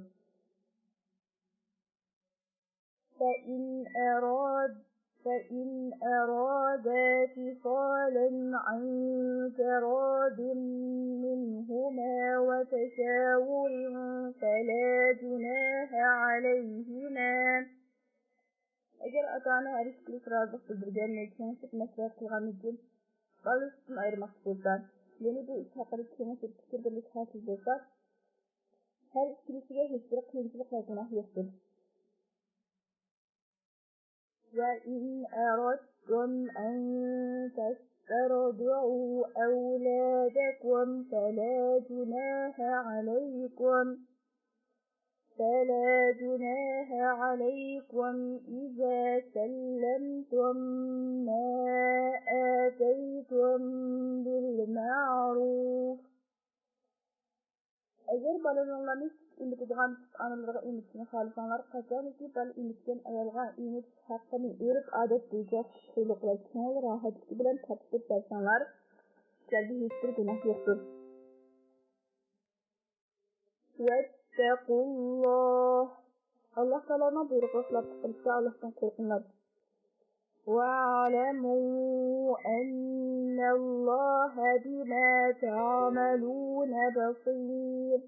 S1: فإن أرادا فصالا عن تراض منهما وتشاور فلا جناح عليهما. Eğer atana erişkilik razı bildirgen mekensip mesleğe kılgan için balıştın ayırmak bulsa, yeni bu iş hakkında kemesip fikir birlik hasıl bulsa, her ikilisine hiçbir kıyımcılık yazına yoktur. وَإِنْ أَرَدْتُمْ أَنْ تَسْتَرْضِعُوا أَوْلَادَكُمْ فَلَا جُنَاحَ عَلَيْكُمْ إِذَا سَلَّمْتُمْ مَا آتَيْتُمْ بِالْمَعْرُوفِ. Eğer balanlarını ümitediğen analarga ümitini xalisanlar qaçaniki bal ümitken ayalga ümit haqqını örf adet boyunca xuşulukla kengil rahatlığı bilen tatbik bersanlar, sizlerge hiçbir günah yoktur. واتقوا الله. Allah Ta'ala'nın buyruqları tutulsa Allah'tan qorxunlar. وَاعْلَمُوا أَنَّ اللَّهَ بِمَا تَعْمَلُونَ بَصِيرٌ.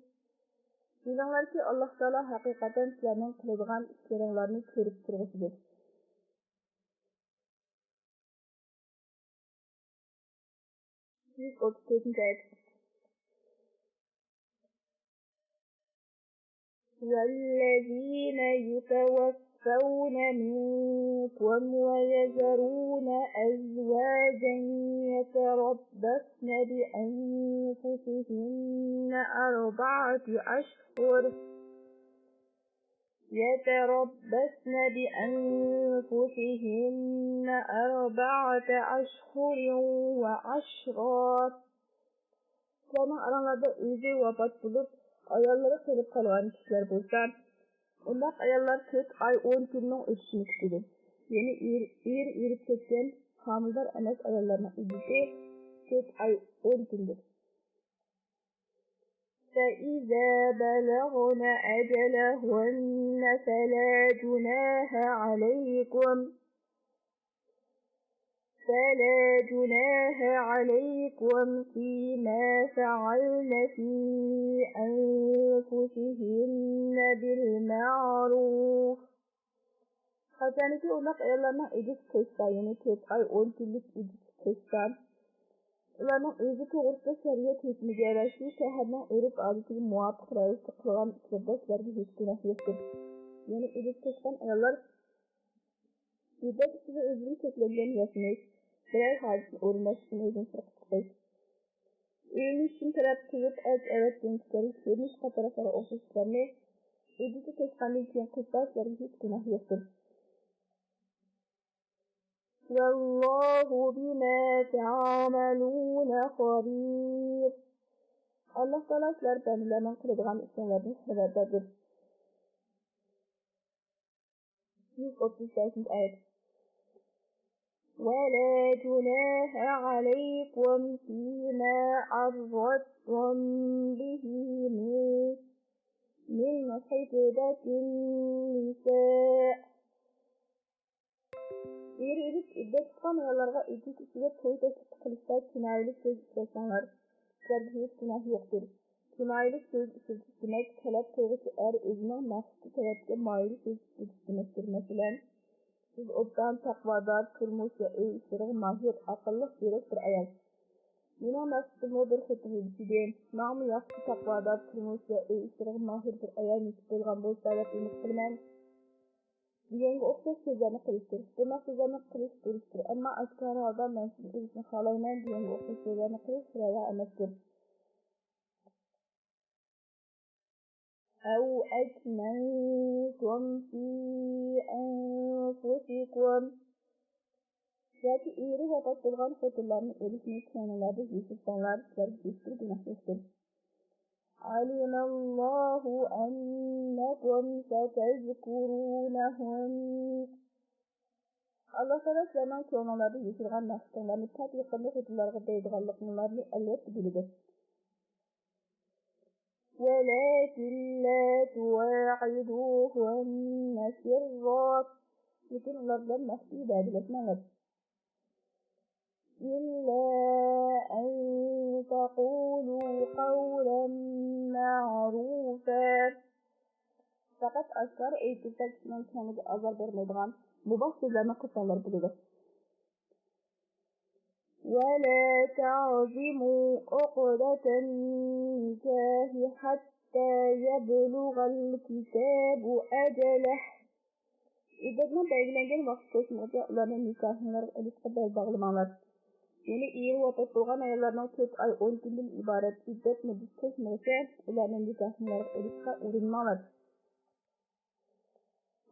S1: Bilinglar ki Allah Ta'ala haqiqatan sizlarning qiladigan ishlaringlarni ko'rib turibdir. 134. ayet. وَالَّذِينَ يُتَوَفَّوْنَ مِنكُمْ وَيَذَرُونَ أَزْوَاجًا يَتَرَبَّصْنَ بِأَنفُسِهِنَّ أَرْبَعَةَ أَشْهُرٍ وَعَشْرًا. Sizlarning aranlarda o'zi vafot bo'lib, ayollari qolib qolgan kishilar bo'lsa, undaq ayollar 4 oy 10 kunning o'tishini kutadi. Ya'ni erib ketgan homildor emas ayollarning iddati 4 oy 10 kundir. فَإِذَا بَلَغْنَ أَجَلَهُنَّ فَلَا جُنَاحَ عَلَيْكُمْ فِيمَا فَعَلْنَ فِي أَنفُسِهِنَّ بِالْمَعْرُوفِ. Hataniki undaq ayollarning iddati ko'chsa, ya'ni 4 oy 10 kunlik iddati ko'chsa, ularning o'zi to'g'risida shariat hukmiga va shu shaharning urf-odatiga muvofiq ravishda qilgan ishlarda sizlarga hech gunoh yo'qdir. Ya'ni iddat ko'chgan ayollar iddat ichida o'zini cheklangan yashash, biror hojatni o'rnashishni o'zini sirqitish, uyinish uchun talab qilib avatdan chiqarish, ko'rinish qatorlari o'xshashlarni iddati ko'chgandan keyin qilsa sizlarga hech gunoh yo'qdir. وَاللَّهُ بِمَا تَعْمَلُونَ خَبِيرٌ. Allah Ta'ala sizlar bandalarning qiladigan ishlardan xabardardir. 138. ayet. وَلَا جُنَاحَ عَلَيْكُمْ فِيمَا عَرَّضْتُمْ بِهِ مِنْ خِطْبَةِ النِّسَاءِ. Erib iddat tutgan ayollarga iddat ichida to'y taklif qilishda kinoyalik so'z ishlatsanlar, sizlarga hech gunoh yo'qdir. Kinoyalik so'z ishlatish demak, talab qiluvchi o'zining maqsadi talabga moyil so'z ishlatish demakdir. Masalan, siz obdan taqvodor, turmush va uy ishlariga mohir, aqlli, ziyrak bir ayol. Mening maqsadim bir xotiniga, ma'mi yaxshi taqvodor, turmush va uy ishlariga mohir bir ayol bo'lgan bo'lsa, deb umid qilaman. Deganga o'xshash so'zlarni qilishdir. Bunday so'zlarni qilish durustdir. Ammo oshkora holda men sizni o'zimni xohlayman deganga o'xshash so'zlarni qilish ravo emasdir. أَوْ أَكْنَنْتُمْ فِي أَنفُسِكُمْ. Yoki eri vafot bo'lgan xotinlarni o'lishni ko'ngillarda yashirsanlar, sizlarga hech bir gunoh yo'qdir. عَلِمَ اللَّهُ أَنَّكُمْ سَتَذْكُرُونَهُنَّ. Allah Ta'ala sizlarning ko'ngillarda yashirgan maqsadlarni pok yaqinda xotinlarga deydiganliklarini albatta biladi. وَلَكِنْ لَا تُوَاعِدُوهُنَّ سِرًّا. Lekin ular bilan maxfiy badilatmanglar. إِلَّا أَن تَقُولُوا قَوْلًا مَعْرُوفًا. Faqat askar aytib kishinin ko'ngliga azor bermaydigan muboh so'zlarni qilsanglar bo'ladi. وَلَا تَعْزِمُوا عُقْدَةَ النِّكَاحِ حَتَّى يَبْلُغَ الْكِتَابُ أَجَلَهُ. İddatni belgilangan vaqt ko'chmasa ularni nikohlarga ilishga bel bog'lamanglar. Ya'ni eri vafot bo'lgan ayollarning 4 oy 10 kundan iborat iddat muddati ko'chmasa ularni nikohlarga ilishga urinmanglar.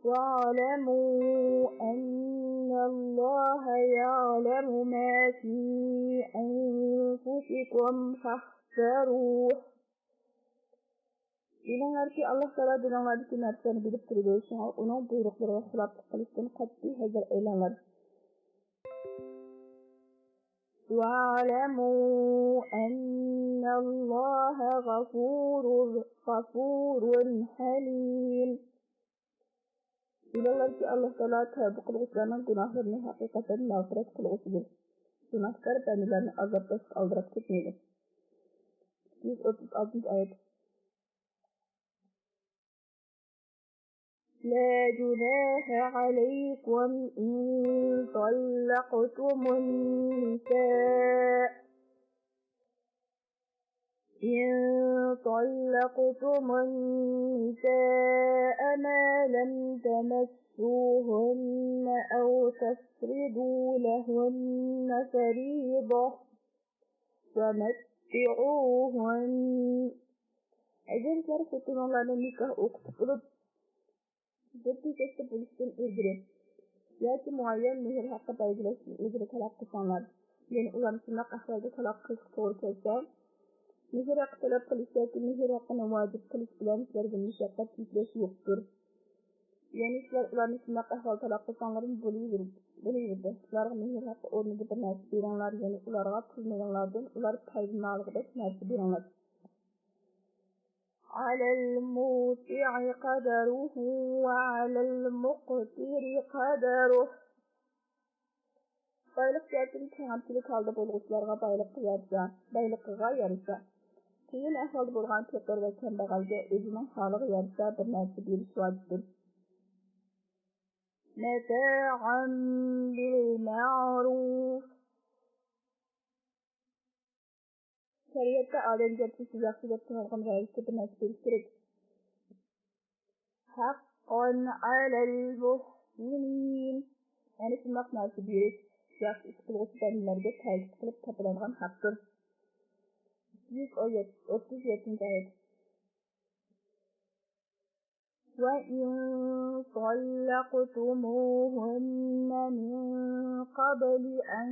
S1: وَاعْلَمُوا أَنَّ اللَّهَ يَعْلَمُ مَا فِي أَنفُسِكُمْ فَاحْذَرُوهُ. Bilinglar ki Allah Ta'ala dinlardaki narsalarni bilib turadi. Şuna onun buyruqlariga xilof qilishdan qat'iy hazar eylanglar. واعلموا أن الله غفور حليم. Bilalar ki Allah Teala tövbe kılgıçlarının günahlarını hakikaten mağfiret kılgıçıdır. Günahkar bendilerini azapta kaldırıp gitmeydi. 136. ayet. لا جناح عليكم إن طلقتم النساء ما لم تمسوهن أو تفرضوا لهن فريضة ومتعوهن. Eğer tutunanların nikah okutup olup ciddi sesli buluştuğun ilgili yoki muayyen mehr hakkı belgileştiğin ilgili talak kılsanlar, yani ulan sınaq ahvalda talak kılsak doğru kelse, mehr hakkı talep kılış yoki mehr hakkını vacip kılış bilen sizlerge müşakkat yükleş yoktur. Yani sizler ulanı sınaq ahval talak kılsanların buluyordu. Ularga mehr hakkı ornuda bir nərsi berenler, yani ularga pulmayanlardan ular paydınalıqda nərsi berenler. على الموسع قدره وعلى المقتر قدره. Baylık yerden təngəmçilik halda bolğuçlarga baylıqıga yarışa. Keyin ahvalda bolğan tekrar ve kembəğalga özünün halığı yarışa bir nərsi beriş vacibdir. Meta'an bil ma'ruf. Şeriatta ademgerçisi yaxşı dep tanılgan rəisdə bir nərsi beriş gerek. Haqqan alal muhsinin. Yani şundak nərsi beriş yaxşı iş qılğısı bəndilərge təlkid qılıb tapılanğan haqqdır. 137. ayet. وَإِن طَلَّقْتُمُوهُنَّ مِن قَبْلِ أَن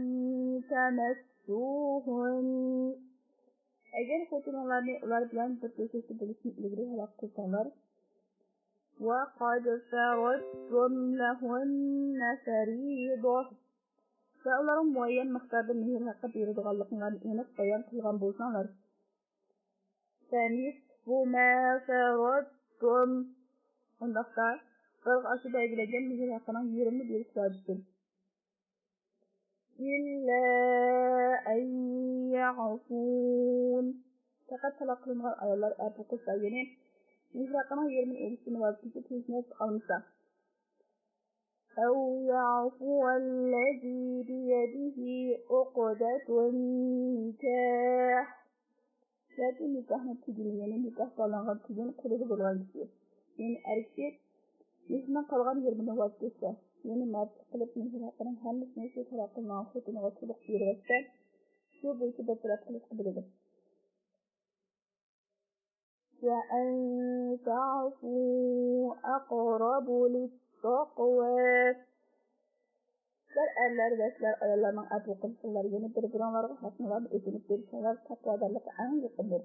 S1: تَمَسُّوهُنَّ. Eğer xotunlarını ular bilan bir köşesi buluşun ilgili halak kılsanlar, وَقَدْ فَرَضْتُمْ لَهُنَّ فَرِيضَةً. Ve onların muayyen miqdarda mehr haqqı berildiğanlıqlarını aniq bayan qılgan bolsanlar, فَنِصْفُ مَا فَرَضْتُمْ. Ondaqda qılıq aşı belgilegen mehr haqqının yerini beriş vacibdir. İlla en ya'fun. Fakat talak kılınğan ayollar əfu qılsa, yani mehr haqqının yerinin erişini vazifesi tezmez almışsa. أو يعفو الذي بيده عقدة النكاح. Lakin nikahın tügünü, yani nikah bağlanğan tügünü kurudu bolğan kişi. Yani erkek mehrinden kalğan yerini vazifesi, yani mərtlik qılıb mehr haqqının həmmisini şu talak kılınan xotunuğa çuluq berivətsə, şu bu işi bir taraf qılışqı bilidir. وَأَنْ تَعْفُوا أَقْرَبُ لِلتَّقْوَى. Sizler erler ve sizler ayarlarının əfu qılışırlar, yani bir-birinlarına haqqınlarını ödünüp verirsinler, takvadarlık ən yakındır.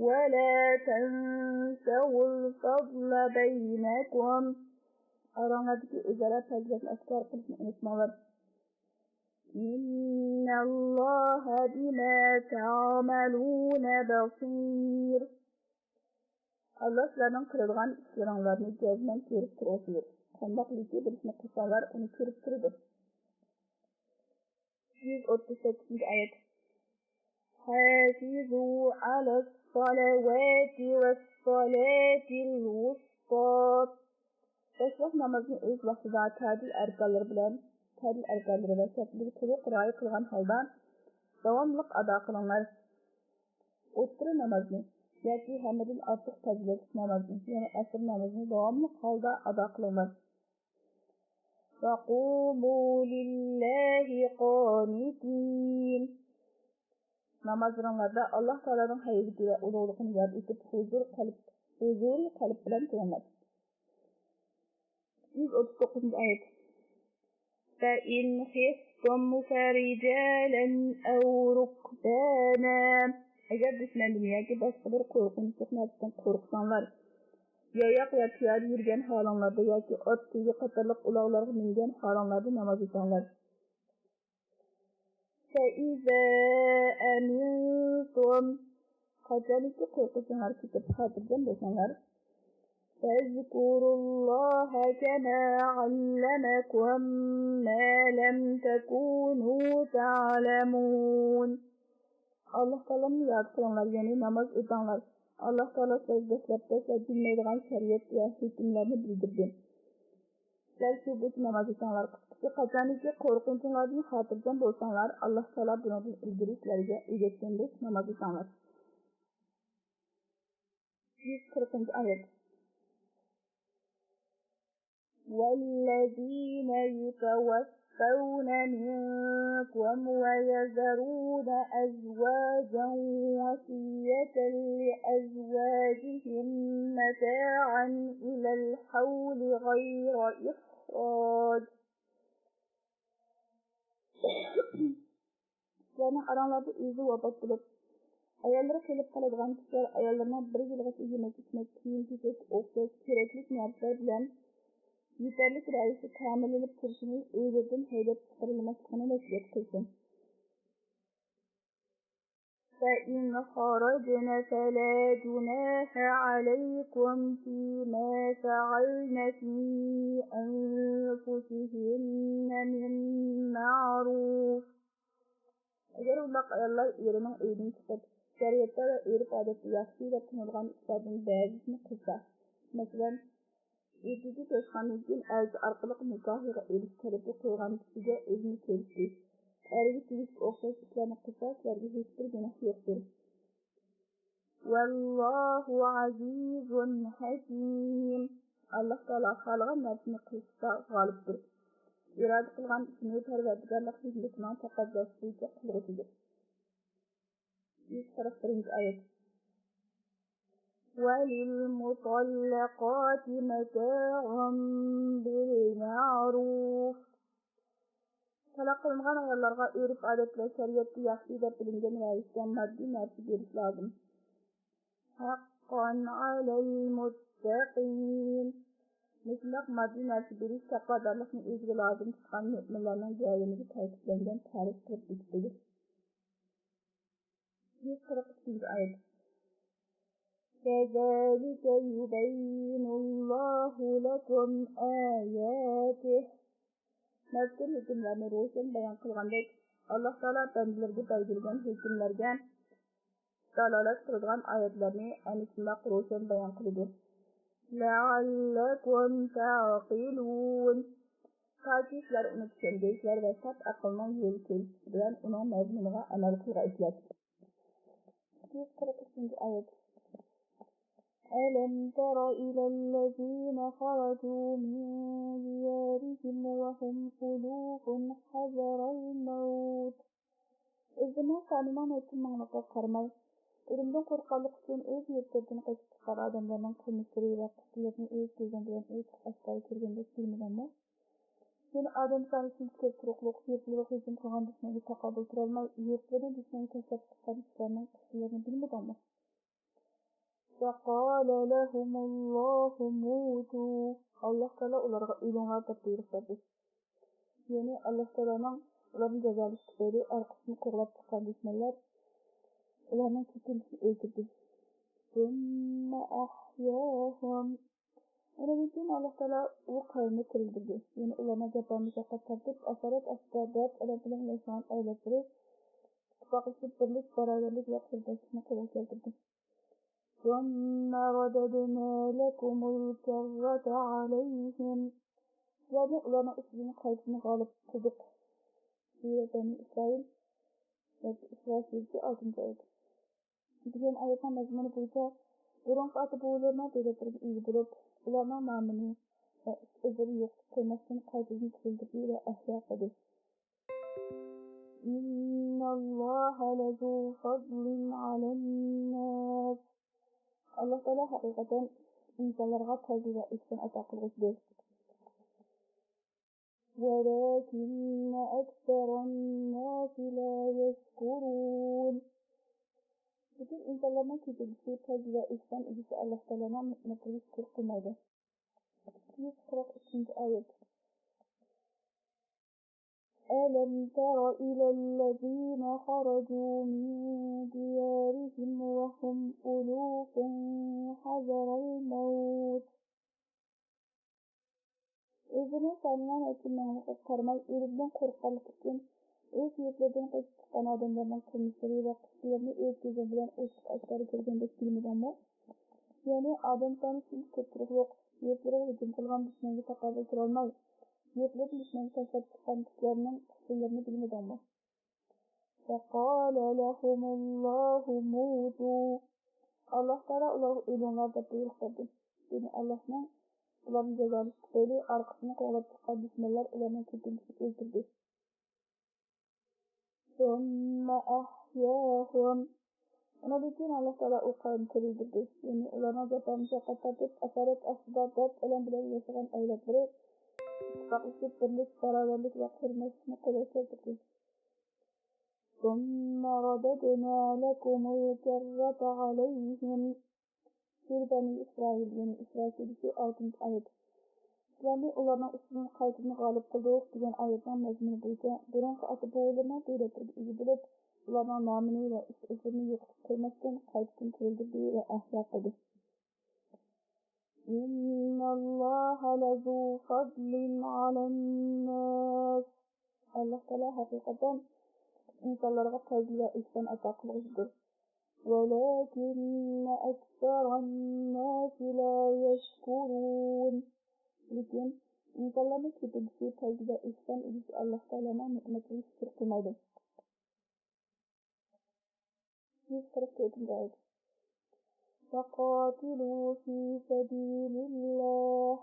S1: وَلَا تَنْسَوُا الْفَضْلَ بَيْنَكُمْ. Aranızdaki özara fəziletini əskar qılışını unutmalar. إِنَّ اللَّهَ بِمَا تَعْمَلُونَ بَصِيرٌ. Allah sizlerden kırılgan işleranlarını gözden görüp duruyor. Kandaqlıkı birisini kısalar onu görüp durudur. 138. ayet. حافظوا على الصلوات والصلاة الوسطى. Beşvaq namazını öz vaxtıda tədil ərqalları və şərtləri tuluq raya qılğan halda davamlıq ada qılınlar. Otturu namazını, yoki həmədin artıq təcillik namazını, yəni əsr namazını davamlıq halda ada qılınlar. وَقُومُوا لِلَّهِ قَانِتِينَ. Namazlarında Allah Teala'nın hayırlığı ve uluğluğunu yad edip huzur kalp bilen kılınlar. 139. ayet. فَإِنْ خِفْتُمْ فَرِجَالًا أَوْ رُكْبَانًا. Eğer düşmendin yoki başka bir korkunçluk nərsidən korksanlar, yayaq ya piyade yürgen halanlarda yoki at tüyü qatarlıq ulaqlarga mingen halanlarda namaz etsanlar. فإذا أمنتم قتلت قوقتنار كتب خاطر جنبتنار فاذكروا الله كما علمكم ما لم تكونوا تعلمون. Allah Teala yaratqanlar, yani namaz ötanlar. Allah Teala sözleşlerde dinleydiğin şeriyet ve hükümlerini bildirdi. Sizler şu bu namaz ötanlar, kısıkçı kaçaniki korkunçlardan hatırdan bolsanlar, Allah Teala bunu ilgili sizlerge ücretkendir namaz ötanlar. 140. ayet. وَالَّذِينَ يُتَوَفَّوْنَ مِنكُمْ وَيَذَرُونَ أَزْوَاجًا وَصِيَّةً لِأَزْوَاجِهِم مَّتَاعًا إِلَى الْحَوْلِ غَيْرَ إِخْرَاجٍ. Sizlerning aranlarda o'zi vafot bo'lib, ayollari kelib qoladigan kishilar ayollarning bir yilgacha yemak-ichmak, kiyim-kechak o'xshash kerakli narsalar bilan yeterli ravishda ta'minlanib turishini o'ylardan haydab chiqarilmasligini nasihat qilsin. فإن خرجن فلا جناح عليكم فيما فعلن في أنفسهن من معروف. Agar undaq ayollar erining uyidan chiqib, shariatda va urf-odatda yaxshi deb tanilgan ishlardan ba'zisini qilsa, masalan, Etici to'shqandan keyin elchi orqali nikohiga erish tarafi qo'ygan kishiga o'zini ko'rsatish, erga tegish o'xshash ishlarni qilsa, sizlarga hech bir gunoh yo'qdir. Vallohu azizun hakim. Alloh taolo xohlagan narsani qilishda g'olibdir. Iroda qilgan ishni parvardigorlik hikmatining taqozosi bo'yicha qilg'uchidir. 141. oyat. وَلِلْمُطَلَّقَاتِ مَتَاعٌ بِالْمَعْرُوفِ. Talaq qilingan ayollarga urf-odat va shariatda yaxshi deb bilingan ravishda moddiy narsa berish lozim. Haqqan alal muttaqin. Mutlaq moddiy narsa berish taqvodorlikni o'ziga lozim tutgan mu'minlarning joyiniga ta'kidlangan tarif qilib o'tdi. 142. oyat. كذلك يبين الله لكم آياته. Mazkur hükümlerini roşan bayan kılgandek, Allah Teala bendilerge belgilgen hükümlerge dalalet kılgan ayetlerini anislak roşan bayan kılıdır. لَعَلَّكُمْ تَعْقِلُونَ. Taki sizler unutkendeysler ve sat akılman yolu keliştiren onun mezmununa amel kılga ihtiyaç. 143. ayet. ألم تر إلى الذين خرجوا من ديارهم وهم ألوف حذر الموت. إذن كانوا يتمنى قرمي ölümden korkanlık için öz yurtlarını kaçıp çıkar adamlarının kılmışları ve kısırlarını öz gözünden öz aşağıya kirgende silmedenler. Yani adam sanısını kertirokluk, yurtları hücum kılgan düşmanı takabül kırılmay, yurtların düşmanı taşıp çıkan kişilerinin kısırlarını bilmedenler. وَقَالَ لَهُمُ اللّٰهُ مُوتُوا. Allah Teala onlara ölümler da buyruq verdi. Yani Allah Teala'nın onların cezalıştıkları arkasını korulap çıkan düşmanlar onların kesilişini öldürdü. ثُمَّ أَحْيَاهُمْ. Onun için Allah Teala o kavmi kırıldı. Yani onlara cepa müşakkat tartıp asaret asgadat aletlerin yaşayan ayetleri tıpaklaşıp birlik, beraberlik ve kırdaşını kıvak getirdi. ثُمَّ رَدَدْنَا لَكُمُ الْكَرَّةَ عَلَيْهِمْ. Yani onların üstünün kayıtını galip kıldık. Beni İsrail ve İsrail sürücü 6. ayet. Bugün ayetin mezmunu boyunca burun atı boğularına devletleri iyi bulup onların namını ve özleri yok kılmasını kaydını kıldırdığı ve ahlak edir. İnna Allaha lezu fadlin alennâs. Allah Teala hakikaten insanlara fazla ve ihsan ata kılgıçtır. وَلَكِنَّ أَكْثَرَ النَّاسِ لَا يَشْكُرُونَ. Bütün insanların kötülüğü, fazla ve ihsan edişi Allah Teala'na mutluluk kılmaydı. 143. ayet. ألم تر إلى الذين خرجوا من ديارهم وهم ألوف حذر الموت Özünün sanılan həkimlərini qısqarmay, ölümdən qorxarlıq üçün öz yüklərdən qaçıb çıxan adamlardan qılmışları və qısqlarını öz gözü bilan açıq-aşkarı görgəndə bilmədən yəni adam səni şimdi köpürük yox, yüklərə hücum qılğan düşmənə təqabül qılmay, yüklər düşməni təşrif çıxan kişilərinin qısqlarını bilmədən فَقَالَ لَهُمُ اللّٰهُ مُوتُوا Allah Teala onları ölümler de buyruk verdi. Yani Allah'ın uların cezası tüfeğiyle arkasını kovalayıp çıkan düşmanlar ularının kötülüğünü öldürdü. ثُمَّ أَحْيَاهُمْ Ona bütün Allah Teala o kavmi terildirdi. Yani ularına cephane şakkat tartıp, asaret, asıda, dert, ölen bile yaşayan evlatları, ittifaklaşıp, birlik, beraberlik ve kırmızını kolay sevdirdi. ثُمَّ رَدَدْنَا لَكُمُ الْكَرَّةَ عَلَيْهِمْ Bir Bani İsrail, yani İsrail Suresi 6. ayet. Yani ularına üstünün kaydını galip kıldık diyen ayetten mezmunu boyunca buranki atı boğularına devletleri iyi bilip ularına namını ve üstünü yokutup koymazken kaydını kırıldığı ve ahya kıldı. İnna Allaha lezu fadlin alennâs Allah Teala hakikaten insanlara fazla ve ihsan ata kılıcıdır. وَلَكِنَّ أَكْثَرَ النَّاسِ لَا يَشْكُرُونَ Lakin insanların kötülüğü, fazla ve ihsan edişi Allah Teala'nın nimetini şükür kılmaydı. 144. ayet. وَقَاتِلُوا فِي سَبِيلِ اللّٰهِ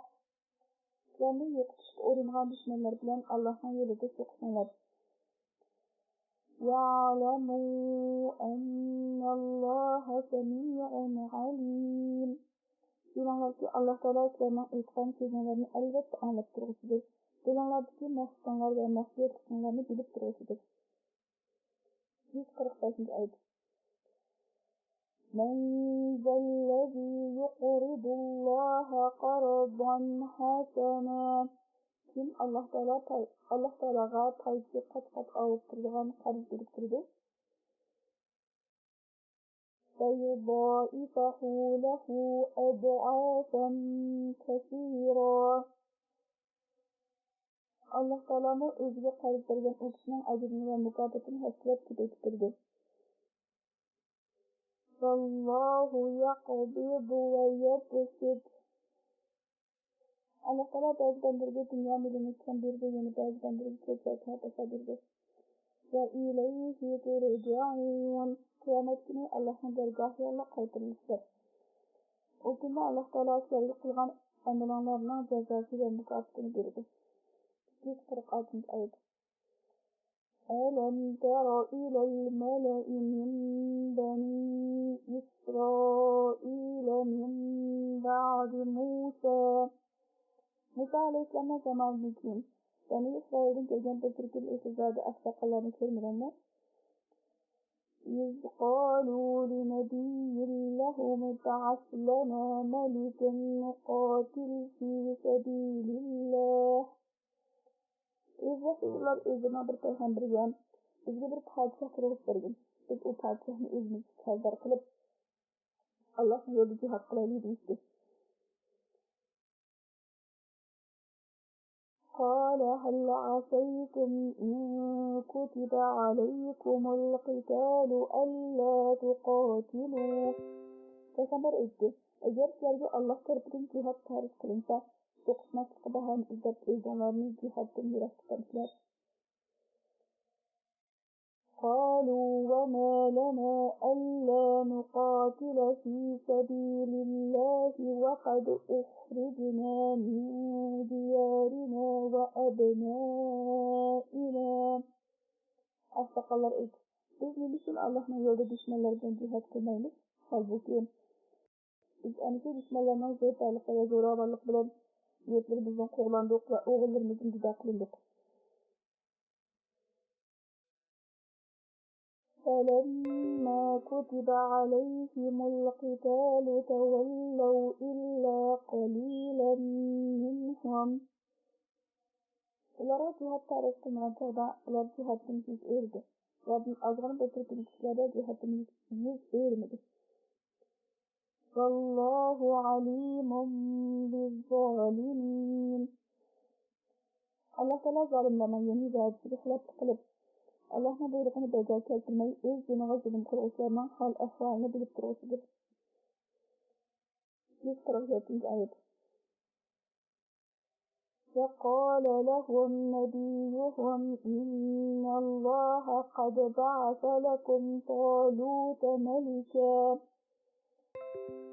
S1: Yani yokuşup orungan düşmanlar bilen Allah'ın yolunda soksunlar. وَاعْلَمُوا أَنَّ اللّٰهَ سَمِيعٌ عَلِيمٌ Bilənlər ki, Allah Teala İslam'ın etqan sözlərini əlbəttə anlayıb durğusudur. Bilənlərdəki məqsədlər və məxfiyyət qısımlarını bilib durğusudur. 145. ayet. مَنْ ذَا الَّذِي يُقْرِضُ اللّٰهَ قَرْضًا حَسَنًا Kim Allah Teala'ga paycı kat alıp durduğun karız biriktirdi. فَيُضَاعِفَهُ لَهُ أَضْعَافًا كَثِيرًا Allah Teala'nı özüge karız vergen o kişinin acırını ve mukabatını hasret tükettirdi. وَاللّٰهُ يَقْبِضُ وَيَبْسِطُ Allah Teala bazılandırdığı dünya miliminden bir de yeni bazılandırdığı kötülerine taşıdırdı. وَإِلَيْهِ تُرْجَعُونَ Kıyamet günü Allah'ın dergahıyla kaytırılmıştır. O günde Allah Teala şerri kılgan emelanlarına cezası ve mukafatını verirdi. 146. ayet. أَلَمْ تَرَ إِلَى الْمَلَإِ مِنْ بَنِي إِسْرَائِيلَ مِنْ بَعْدِ مُوسَى Musa Aleyhisselam'a zamanı için Bani İsrail'in gelgen Bekir'in itizadı aksakallarını görmeyenler إِذْ قَالُوا لِنَبِيٍّ لَهُمُ ابْعَثْ لَنَا مَلِكًا نُقَاتِلْ فِي سَبِيلِ اللّٰهِ Resulullah özüne bir peygamber gelin, bizge bir padişah kurulup vergin. Biz o padişahını özümüz serdar kılıp Allah'ın yolu cihat kılaylı deyişti. قال هل عسيتم إن كتب عليكم القتال ألا تقاتلوا Peygamber etti. Eğer sizlerge Allah tarafından cihat tarif kılınsa, soğuşmak bahan izzet özünlerini cihattan miras tutarlar. قالوا وما لنا ألا نقاتل في سبيل الله وقد أخرجنا من ديارنا وأبنائنا Aksakallar et. Biz ne için Allah'ın yolda düşmanlardan cihat kılmayız? Halbuki biz anısı düşmanlarından zeytarlık ve zoravarlık bilen niyetleri bizden kovlandık ve oğullarımızın dida kılındık. فَلَمَّا كُتِبَ عَلَيْهِمُ الْقِتَالُ تَوَلَّوْا إِلَّا قَلِيلًا مِنْهُمْ Ularga jihad tarif qilmagan chog'da ular jihatdan yuz o'rdi. Ularning azg'in bir tirikchiliklarda jihatdan yuz o'rmadi. Vallohu alimun bizzalimin. Allah Taala zolimlarning yeni va'dasiga xilof qilib, Allahning buyrug'ini bajo keltirmay o'z diniga zulm qiluvchilarning hol ahvolini bilib turuvchidir. 147 oyat. وقال لهم نبيهم إن الله قد بعث لكم طالوت ملكا.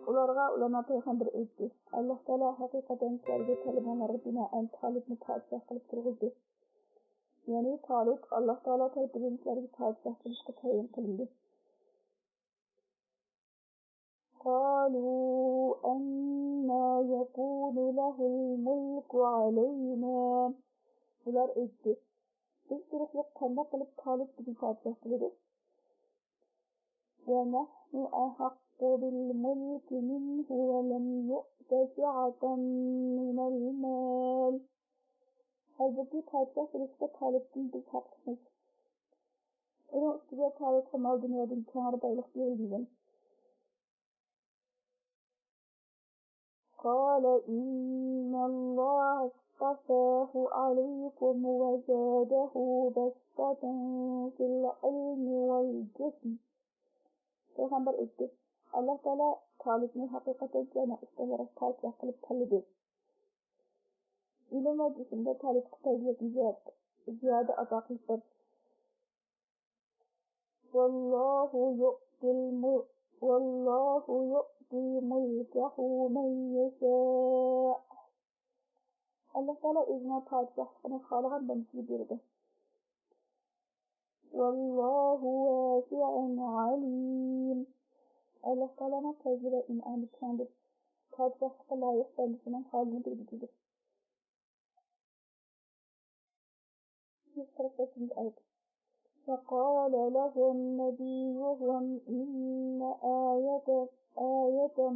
S1: Ularga ulama peygamber aytdi. Allah Taala haqiqatan sizlarga kalimalar binoan Talutni podshoh qilib turg'izdi. Ya'ni Talut Allah Taala tarafidan sizlarga podshoh qilishga tayin qilindi. قالوا أنى يكون له الملك علينا. Ular aytdi. Biz turuklik qanday qilib Talut bizni podshoh qildi? وَنَحْنُ أَحَقُّ بِالْمُلْكِ مِنْهُ وَلَمْ يُؤْتَ سِعَةً مِنَ الْمَالِ. Halbuki podshoh qilishga Talutdan biz haqlıyız. Onun üstüge Talut'a mal dünyadan kâr baylık verilmeden. قال إن الله اصطفاه عليكم وزاده بسطة في العلم والجسم. Peygamber etti. Allah Teala Talut'ni haqiqatan yana istalarak podshoh qilib tanladi. İlim ve cisimde Talut'a faziletli ziyade ata qildi. Vallahu yu'ti mulkahu men yasha'. Allah Teala özüne podshohligini xohlagan bandasiga berdi. Vallahu vasi'un alim. Allah Teala'nın tecrübe inanı kendir. Podshohlikka loyiq bandasining holini bildi. 148 oyat. فقال لهم نبيهم إن آية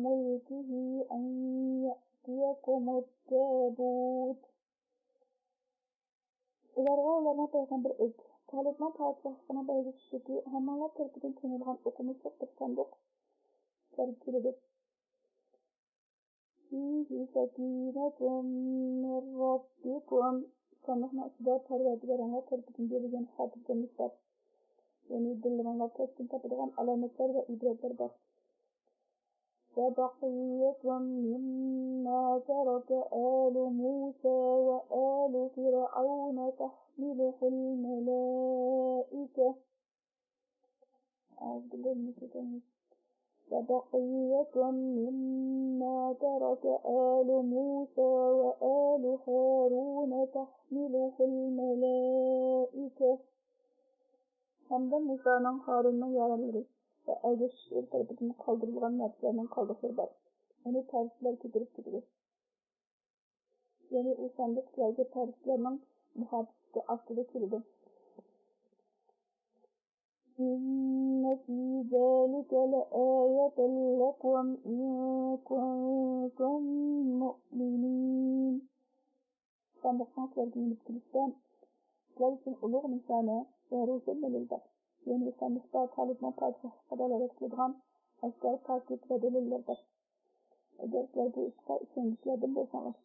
S1: ملكه أن يأتيكم التابوت. Ularga ularning peygamber aytdi. Talutning podshohligini belgishdiki, hammalar tarafidan tanilgan o'qimishli bir sanduq keladi. Fihi sakinatun min rabbikum. Sanduqning ichida Parvardigoringlar tarafidan berilgan xotirjamliklar, ya'ni dillarga taskin topadigan alomatlar va ibratlar bor. وبقية مما ترك آل موسى وآل فرعون تحمله الملائكة. وبقية مما ترك آل موسى وآل هارون تحمله الملائكة. Hamda Musa'nın Harun'un yaraları ve ergeçler tarafından kaldırılan nefslerinin kaldıkları var. Onu tarifler getirip gidiyor. Yani o sandıklarca tariflerinin muhafızlığı astıda kilidi. İnne fî zâlike leâyeten lekum in kuntum mu'minîn. Sandıktan geldiğiniz kilisten sizler için uluğ nişane ve ruhun delildir. Yani sandıkta Talut'un podshohligini dalolat qiladigan askar tartib va dalillardir. Agar sizlar bu ishga ishonishlardan bo'lsangiz.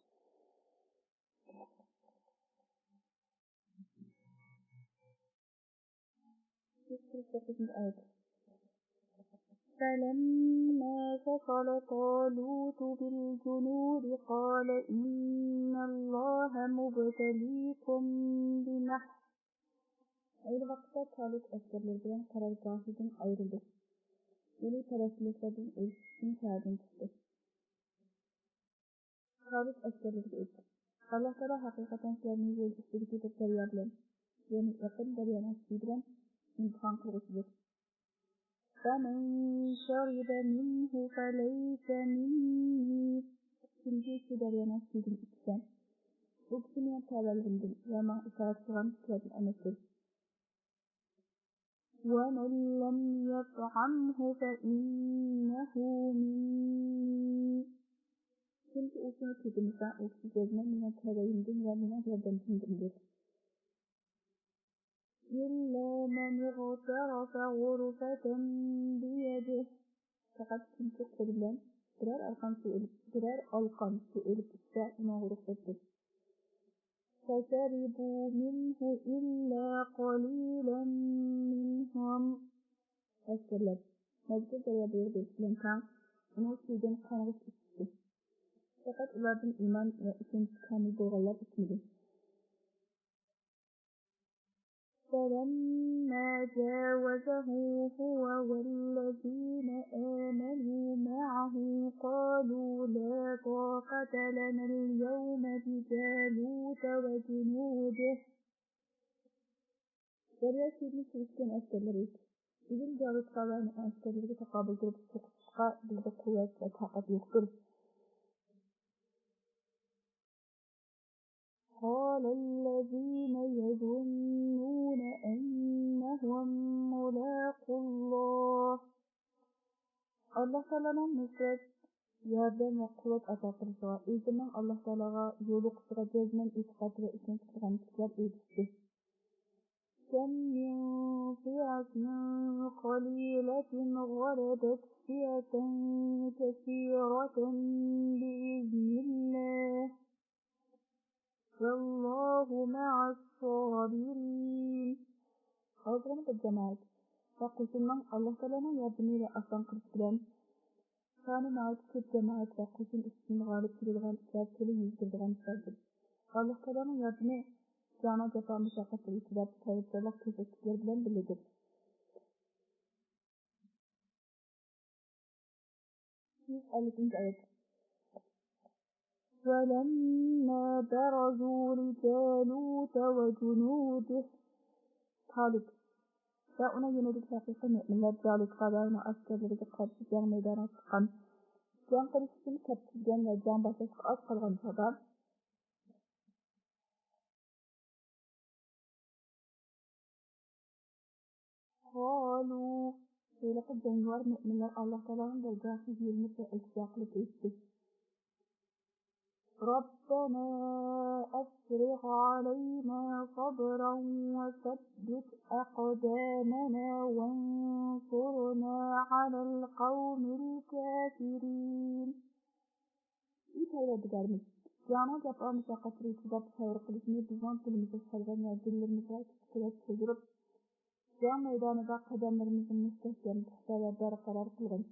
S1: فلما فصل طالوت بالجنود قال إن الله مبتليكم بنهر. Aynı vakitte Talut askerlerden karargahından ayrıldı. Yeni taraflıklardan ölçüsünün kağıdını çıktı. Talut askerleri etti. Allah Teala hakikaten sizlerini yol üstündeki bir deryadan, yani yakın deryanın suyu imtihan kılgısıdır. فَمَنْ شَرِبَ مِنْهُ فَلَيْسَ مِنِّي. Kimse şu deryanın suyunu içsen, bu kişinin tağlarından yana itaat kılan kişilerden emektir. وَمَنْ لَمْ يَطْعَمْهُ فَإِنَّهُ مِنِّي. Kimse usunu tutumsa, o kişi gözüne mine tağlarından ve mine yerden tümdümdür. إلا من اغترف غرفة بيده. فقط kimse bilen birer alkan su elip içse ona غرفته. فشربوا منه إلا قليلا منهم. Askerler mevcut derece beklenirken onu suydan kanıp içti. Fakat onlardan iman ve ikinci kamil doğrular içmedi. فلما جاوزه هو والذين آمنوا معه قالوا لا طاقة لنا اليوم بجالوت وجنوده. Derya Filistin askerleri bizim Calut kalan askerleri takabil durup sokuşqa bizde kuvvet ve takat yoktur. قال الذين يظنون أنهم ملاقو الله. Allah Teala'nın nusret, yardım ve kuvvet atakırsa, izinin Allah Teala'ga yolu kusura cezmen itikat ve için çıkan kişiler yetişti. كم من فئة قليلة غلبت فئة كثيرة بإذن الله والله مع الصابرين. Hazırlık cemaat. Fakusundan Allah Teala'nın yardımıyla aslan kırıktıran, kanun ait Kürt cemaat fakusun üstünü galip kırılgan işaretleri yüzdürülen işlerdir. Allah Teala'nın yardımı cana cefa müşakkatı itibar kayıtlarla teşekkürler bilen biledir. 150. ayet. وَلَمَّا بَرَزُوا لِجَالُوتَ وَجُنُودِهِ. Talip. Ve ona yönelik hakiki müminler Calut'a ve onun askerlerine karşı can meydana çıkan, can kılıçını kapsızgen ve can başlasık az kalgan çaba, قالوا لقد جنوار müminler Allah Teala'nın dergâhı yürümüş ve iltiyaklık etti. ربنا أفرغ علينا صبرا وثبت أقدامنا وانصرنا على القوم الكافرين. İyi Peygamberimiz, cana cefa müşakkatı itibar sayır kılıçını bizden dilimize sargan ve dillerimize küçüklet çözürüp, can meydanında kademlerimizin müstehkem tutsa ve berqarar kılgın.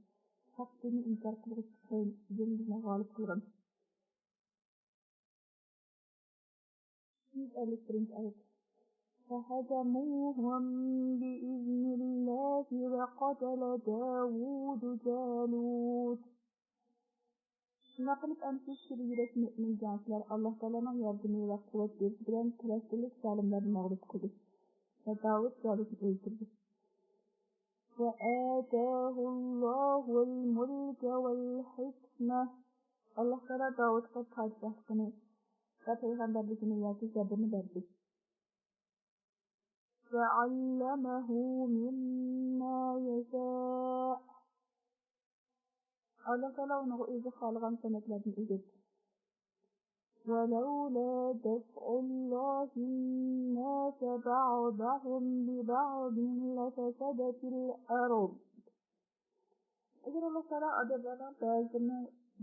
S1: Hak dini inkar kılgıç çıkayın, bizimizine galip kılgın. 151. ayet. فهزموهم بإذن الله وقتل داود جالوت. Şuna kılıp emsiz sürü yürek mümin cansılar Allah Teala'nın yardımı ve kuvvet verdiren Filistinlik zalimlerini mağlup kıldı. Ve Davud Calut'u öldürdü. وآتاه الله الملك والحكمة. Allah Teala Davud'a padişahlığını ve peygamberliğini yaki sabırını verdi. وعلمه مما يشاء. Allah Teala onu özü xalqan sənətlərini öyrətdi. ولولا دفع الله الناس بعضهم ببعض لفسدت الأرض. Eğer Allah Teala adamlardan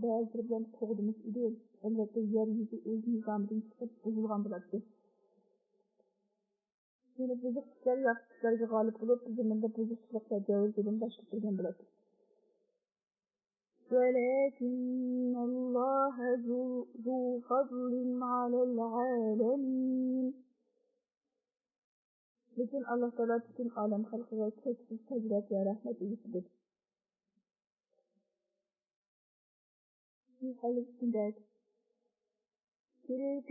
S1: bazıları bilen kovdumuş idi, elbette yeryüzü öz nizamından çıkıp bozulgan buladı. Yine bozuk kişiler yaxşı kişilerge galip bulup, biziminde bozukçılık ve cevizliğini başlık bilgen buladı. ولكن الله ذو فضل على العالمين. Bütün Allah Teala bütün alem halkı ve çeksiz tecrübet ve rahmet iyisidir. تلك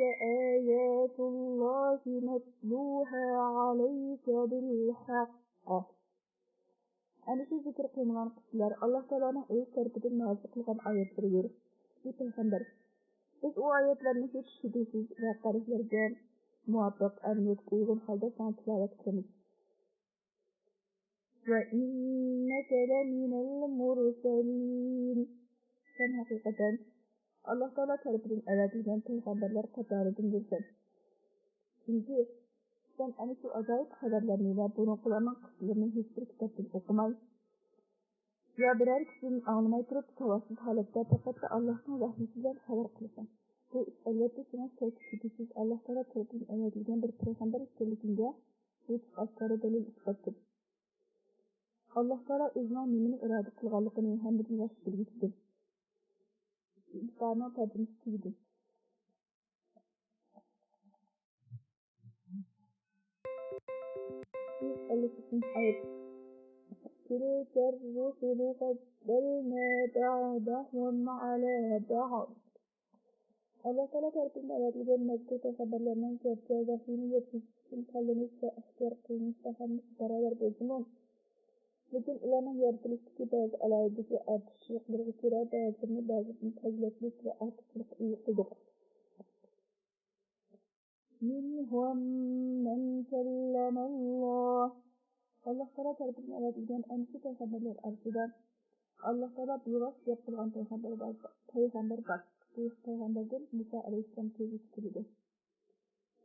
S1: آيات الله نتلوها عليك بالحق. Ana şu zikir kılınan kişiler Allah Teala'nın öz tarafından nazil kılgan ayetleridir. Bu peygamber. Biz o ayetlerini hiç şüphesiz ve tariflerden muvaffak emniyet uygun halde sana tilavet kılınız. وَإِنَّكَ لَمِنَ الْمُرْسَلِينَ. Sen hakikaten Allah Teala tarafından evvelden peygamberler katarıdın bilsen. Çünkü Sen ana shu ajoyib xabarlarni va buruqlarning qismlarini hech bir kitobdan o'qimay, yo biror kishidan anglamay turib, savobsiz holatda faqat Allohning vahyi bilan xabar qilasan. Bu ish albatta sening sertifikasiz Alloh taolo tarafidan aytilgan bir payg'ambar ekanligiga hech oshkora dalil isbotdir. Alloh taolo o'zining nimani iroda qilganligini hammadan yaxshi bilguchidir. İnsanın tadımsızdır. 152. ayet. تلك الرسل فضلنا بعضهم على بعض. Allah Teala tarafından ayetilen mektup haberlerinin gerçekliğini yetişkin kalınız ve ihtiyor kılınız ve hamız beraber bozulun. Lekin ularning yaratılışdaki bazı alayidagi ortiqchiliklarga ko'ra ba'zini fazilatlik va ortiqchilik qildik. Minhum man kallama Allah. Allah Teala tarafından ayetilen ansı peygamberler arasında Allah Teala buyruq gap qilgan payg'ambar bor. Bu payg'ambardan Musa alayhissalom ko'zi tutildi.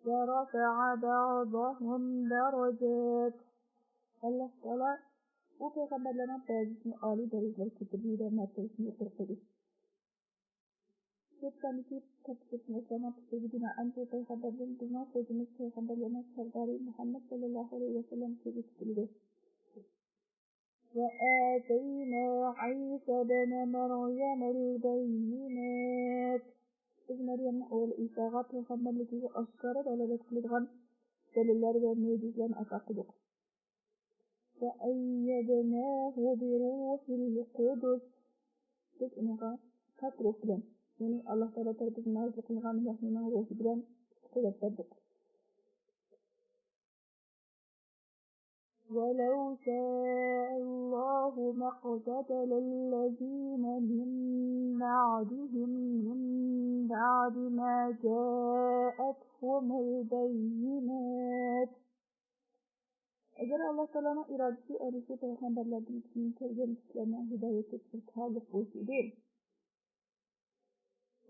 S1: Wa rafa'a ba'dahum darajat. Allah Teala bu peygamberlerin bazısını âli dereceler getirdiği ve mertebesini yukarıdır. Lütfenki tefsirine sana tutuğuna en bu peygamberlerin dünya sözümüz peygamberlerine serdari Muhammed sallallahu aleyhi ve sellem sözü tutuldu. Ve âteyna İsa bene Meryem el-beyyinat. Biz Meryem'in oğlu İsa'ga peygamberliği aşkara dalalet kıldıgan deliller ve mucizelerini ata kıldık. وَأَيَّدْنَاهُ بِرُوحِ الْقُدُسِ. Biz ona kat ruh bilen, yani Allah Teala tarafından nazil kılgan vahyinin ruhu bilen kuvvetlendik. وَلَوْ شَاءَ اللّٰهُ مَا اقْتَتَلَ الَّذ۪ينَ مِنْ بَعْدِهِمْ مِنْ بَعْدِ مَا جَاءَتْهُمُ الْبَيِّنَاتُ. Eğer Allah Teala'nın iradesi erişi peygamberlerden için kelgen kişilerine hidayet etmek halik olsaydı,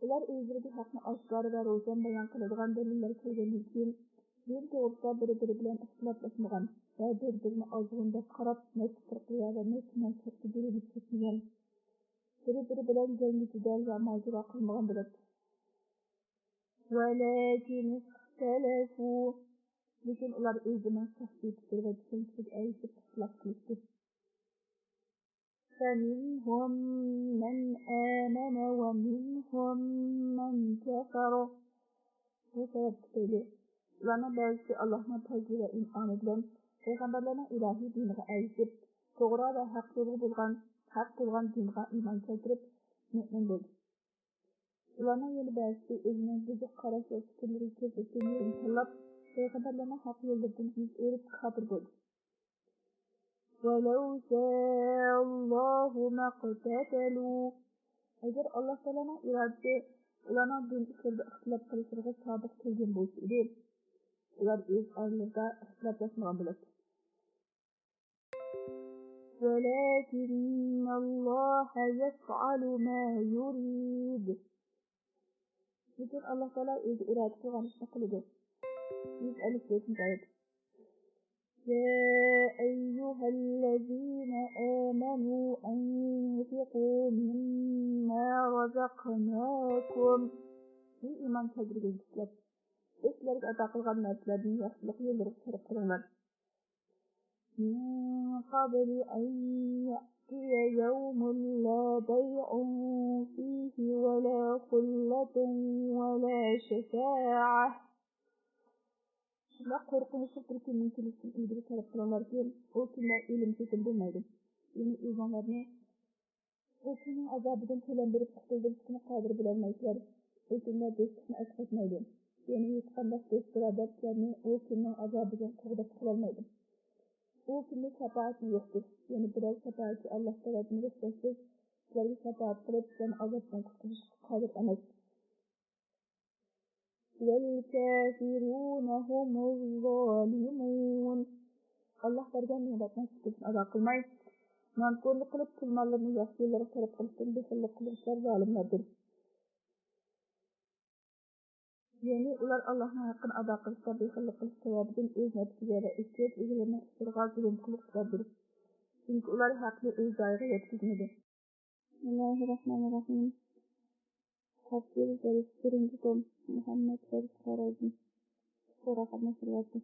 S1: ular özleri hakni aşkar ve roşan bayan kıladigan deliller kelgenlik için bir doğrultuda biri bilen ihtilaflaşmagan ve birbirini azgında karab net kırkıya ve net menşetli biri çekmeyen, biri bilen cengi jidal ve mazura kılmagan bilir. وَلَكِنْ اخْتَلَفُوا. Lekin ular o'zining shaxsiy fikr va tushunchaga erishib ixtilof qilishdi. فَمِنْهُمْ مَنْ آمَنَ وَمِنْهُمْ مَنْ كَفَرَ. Bu sebep tufayli ularning ba'zisi Allohning fazli va in'oni bilan payg'ambarlarning ilohiy diniga erishib, to'g'ri va haq bo'lgan dinga iymon keltirib, mo'min bo'ldi. Ularning yana ba'zisi o'zining buzuq qarash va fikrlariga ko'zlagan yo'lini tanlab peygamberlerine hak yollardan yüz eğrip kafir buldu. وَلَوْ شَاءَ اللّٰهُ مَا اقْتَتَلُوا. Eğer Allah Teala'nın iradesi ularning din işlerinde ihtilaf kılışlarına sabık kelgen bolsaydı, ular öz aralarında ihtilaflaşmagan bo'ladi. وَلَكِنَّ اللّٰهَ يَفْعَلُ مَا يُرِيدُ. Lekin Allah Teala o'zi iroda qilgan ishni qiladi. 154. ayet. يا أيها الذين آمنوا أنفقوا مما رزقناكم. Ey iman keltirgan kishilar, sizlarga ato qilgan narsalardan yaxshilik yo'llariga sarf qilinglar. من قبل أن يأتي يوم لا بيع فيه ولا خلة ولا شفاعة. Şuna korkunçlu bir günün kilisini ilgili taraf kılanlar ki, o günler ilim seçim bulmaydı. Yani uzmanlarını, o günün azabından tölendirip kutulduğunu kadir bilenmezler. O günler dostluğunu açıklatmaydı. Yani yıkandak dostluğa dertlerini o günün azabından kuvvet kılanmaydı. O günün şefaatini yoktur. Yani biraz şefaati Allah tarafını göstersiz, sizleri şefaat kılıp sen azabından kurtuluş kadir emez. وَالْكَافِرُونَ هُمُ الظَّالِمُونَ. Allah bergen nimetini şükürsün ada kılmay, nankörlük kılıp kılmalarını yaşlıları sarıp kılıptın bekirlik kılışlar zalimlerdir. Yani ular Allah'ın hakkını ada qilishda bexillik qilish sababidan o'z nafsiga va ehtiyoj egalarining ustiga zulm qilib berdi. Chunki ular haqni o'z joyiga yetkazmadi. Bismillahirrahmanirrahim. Tafsir Birinci tom Muhammed Faris Karazi. Sonra qatnashtiryapti.